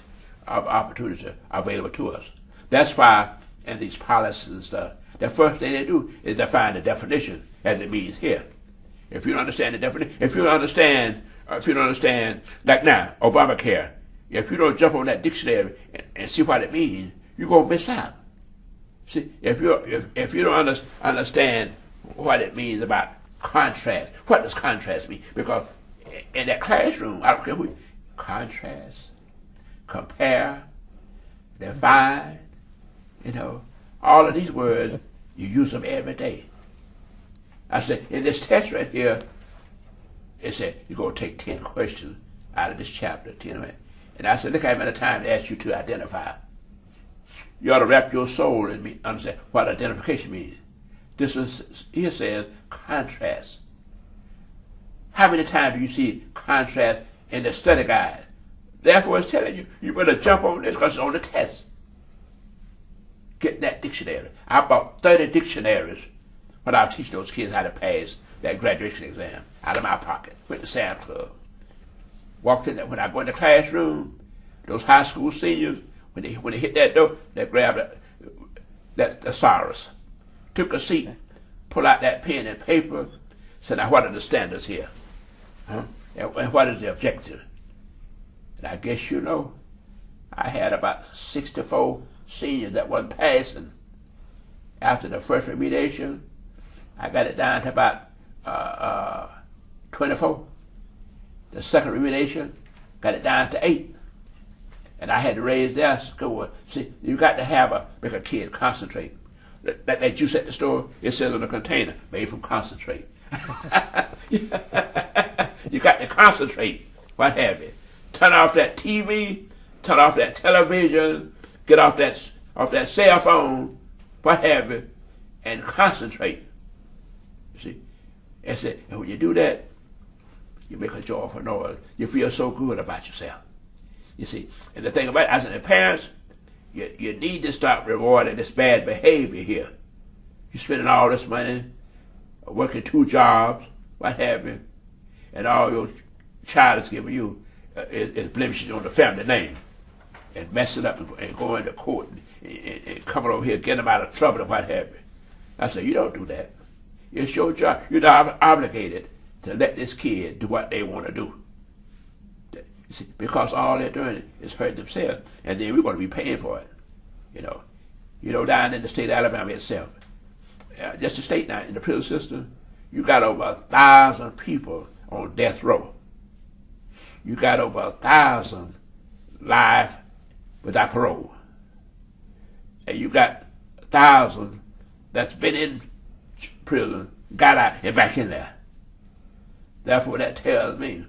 of opportunities available to us. That's why in these policies and stuff, the first thing they do is define the definition as it means here. If you don't understand the definition, if you don't understand, like now, Obamacare, if you don't jump on that dictionary and see what it means, you're going to miss out. See, if you don't understand what it means about contrast, what does contrast mean? Because in that classroom, I don't care who, contrast, compare, define, you know, all of these words, you use them every day. I said, in this test right here, it said, you're going to take 10 questions out of this chapter, 10. And I said, look how many times they asked you to identify. You ought to wrap your soul in understand what identification means. This one here says contrast. How many times do you see contrast in the study guide? Therefore, it's telling you, you better jump on this because it's on the test. Get that dictionary. I bought 30 dictionaries when I was teaching those kids how to pass that graduation exam out of my pocket. Went to Sam's Club. Walked in there. When I go in the classroom, those high school seniors, when they hit that door, they grabbed that thesaurus, took a seat, pulled out that pen and paper, said, now what are the standards here? Huh? And what is the objective? And I guess you know, I had about 64 seniors that wasn't passing. After the first remediation, I got it down to about 24. The second remediation, got it down to 8. And I had to raise their score. See, you got to make a kid concentrate. That juice at the store, it says on the container, made from concentrate. You got to concentrate, what have you. Turn off that TV, turn off that television, get off that cell phone, what have you, and concentrate. You see? And when you do that, you make a joyful noise. You feel so good about yourself. You see? And the thing about it, as the parents, you need to stop rewarding this bad behavior here. You're spending all this money, working 2 jobs, what have you, and all your child is giving you is blemishes on the family name, and messing up and going to court and coming over here, getting them out of trouble and what have you. I said, you don't do that. It's your job. You're not obligated to let this kid do what they want to do. You see, because all they're doing is hurting themselves, and then we're going to be paying for it. You know, down in the state of Alabama itself, just the state now in the prison system, you got over 1,000 people on death row. You got over 1,000 life without parole, and you got 1,000 that's been in prison, got out, and back in there. Therefore, that tells me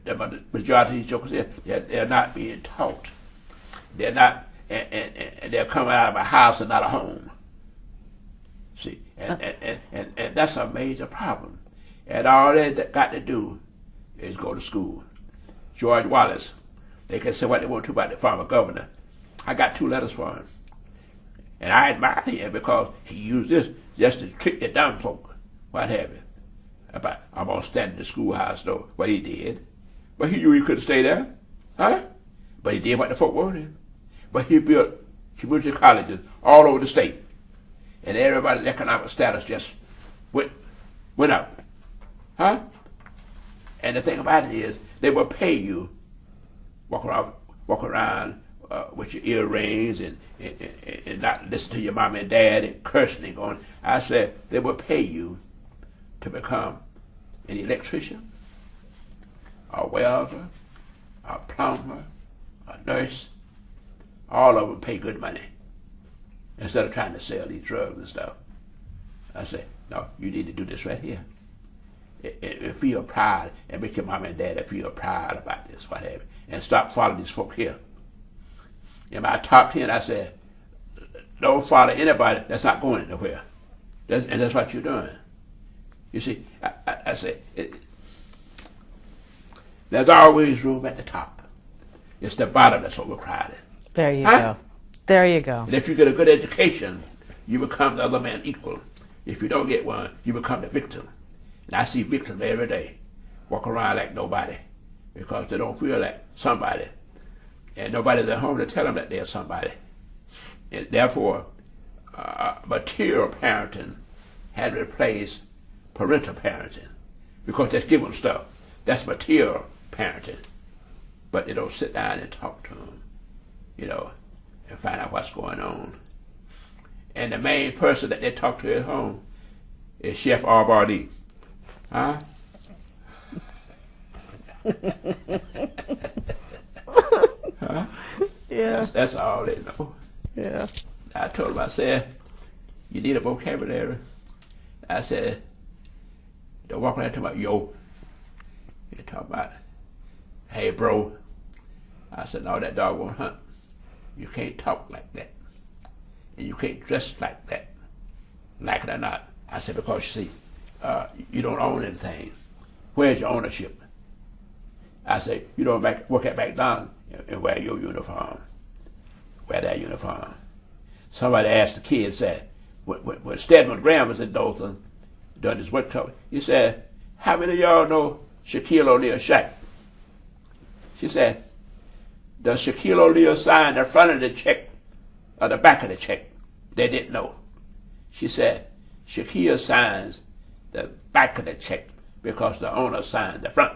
the majority of these jokers here, they're not being taught. They're not, and they're coming out of a house and not a home. See, and that's a major problem. And all they got to do is go to school. George Wallace, they can say what they want to about the former governor. I got 2 letters for him. And I admire him because he used this just to trick the dumb folk, what have you. About, I'm going to stand in the schoolhouse door. What he did. But he knew he couldn't stay there. Huh? But he did what the folk wanted. But he built community colleges all over the state. And everybody's economic status just went up. Huh? And the thing about it is, they will pay you, walk around with your earrings and not listen to your mom and dad and cursing and going. I said, they will pay you to become an electrician, a welder, a plumber, a nurse. All of them pay good money instead of trying to sell these drugs and stuff. I said, no, you need to do this right here. And feel proud and make your mom and dad feel proud about this, what have you, and stop following these folk here. In my top 10, I said, don't follow anybody that's not going anywhere. And that's what you're doing. You see, I said, there's always room at the top. It's the bottom that's overcrowded. There you go. There you go. And if you get a good education, you become the other man equal. If you don't get one, you become the victim. And I see victims every day walk around like nobody because they don't feel like somebody. And nobody's at home to tell them that they're somebody. And therefore, material parenting had replaced parental parenting because they give them stuff. That's material parenting. But they don't sit down and talk to them, you know, and find out what's going on. And the main person that they talk to at home is Chef R. Huh? Huh? Yeah. That's all they know. Yeah. I told him, I said, you need a vocabulary. I said, don't walk around talking about yo. You talk about, hey bro. I said, no, that dog won't hunt. You can't talk like that. And you can't dress like that. Like it or not. I said, because you see, you don't own anything. Where's your ownership? I say, you don't work at McDonald's and wear your uniform. Wear that uniform. Somebody asked the kids, said, when Stedman Graham was in Dothan, doing his workshop, he said, how many of y'all know Shaquille O'Neal Shaq? She said, does Shaquille O'Neal sign the front of the check or the back of the check? They didn't know. She said, Shaquille signs the back of the check because the owner signed the front.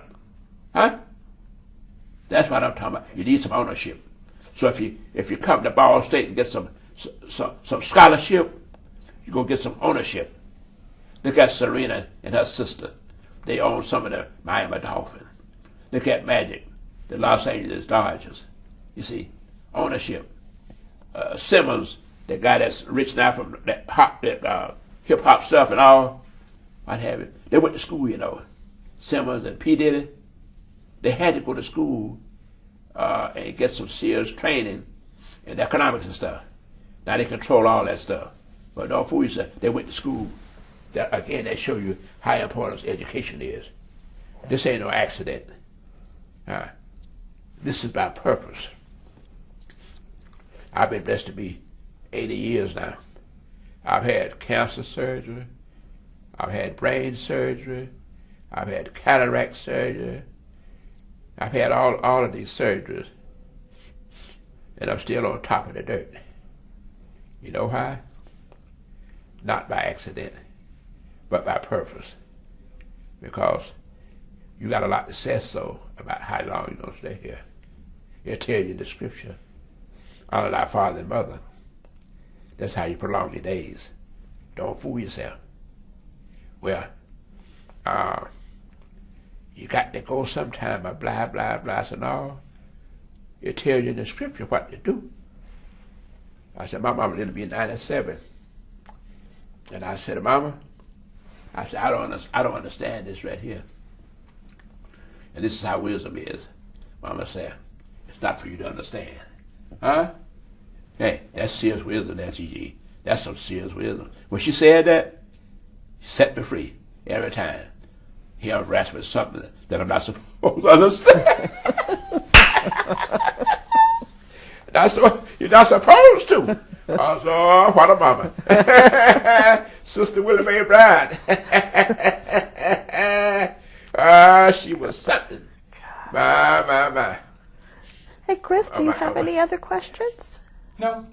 Huh? That's what I'm talking about. You need some ownership. So if you come to Ball State and get some scholarship, you're going to get some ownership. Look at Serena and her sister. They own some of the Miami Dolphins. Look at Magic, the Los Angeles Dodgers. You see, ownership. Simmons, the guy that's rich now from that hip-hop stuff and all, what have you. They went to school, you know. Simmons and P. Diddy, they had to go to school and get some serious training in economics and stuff. Now they control all that stuff. But don't fool yourself, they went to school. Again, they show you how important education is. This ain't no accident. This is by purpose. I've been blessed to be 80 years now. I've had cancer surgery. I've had brain surgery. I've had cataract surgery. I've had all of these surgeries. And I'm still on top of the dirt. You know why? Not by accident, but by purpose. Because you got a lot to say so about how long you're going to stay here. It'll tell you in the scripture. Honor thy father and mother. That's how you prolong your days. Don't fool yourself. Well, you got to go sometime, blah, blah, blah, and all. It tells you in the scripture what to do. I said, my mama lived to be 97. And I said, Mama, I said, I don't understand this right here. And this is how wisdom is. Mama said, it's not for you to understand. Huh? Hey, that's serious wisdom, that's Gigi. That's some serious wisdom. When she said that, she set me free every time. Here I'm wrestling with something that I'm not supposed to understand. You're not supposed to. I said, oh, what a mama. Sister Willie Mae Bride. She was something. My. Hey, Chris, do you have any other questions? No.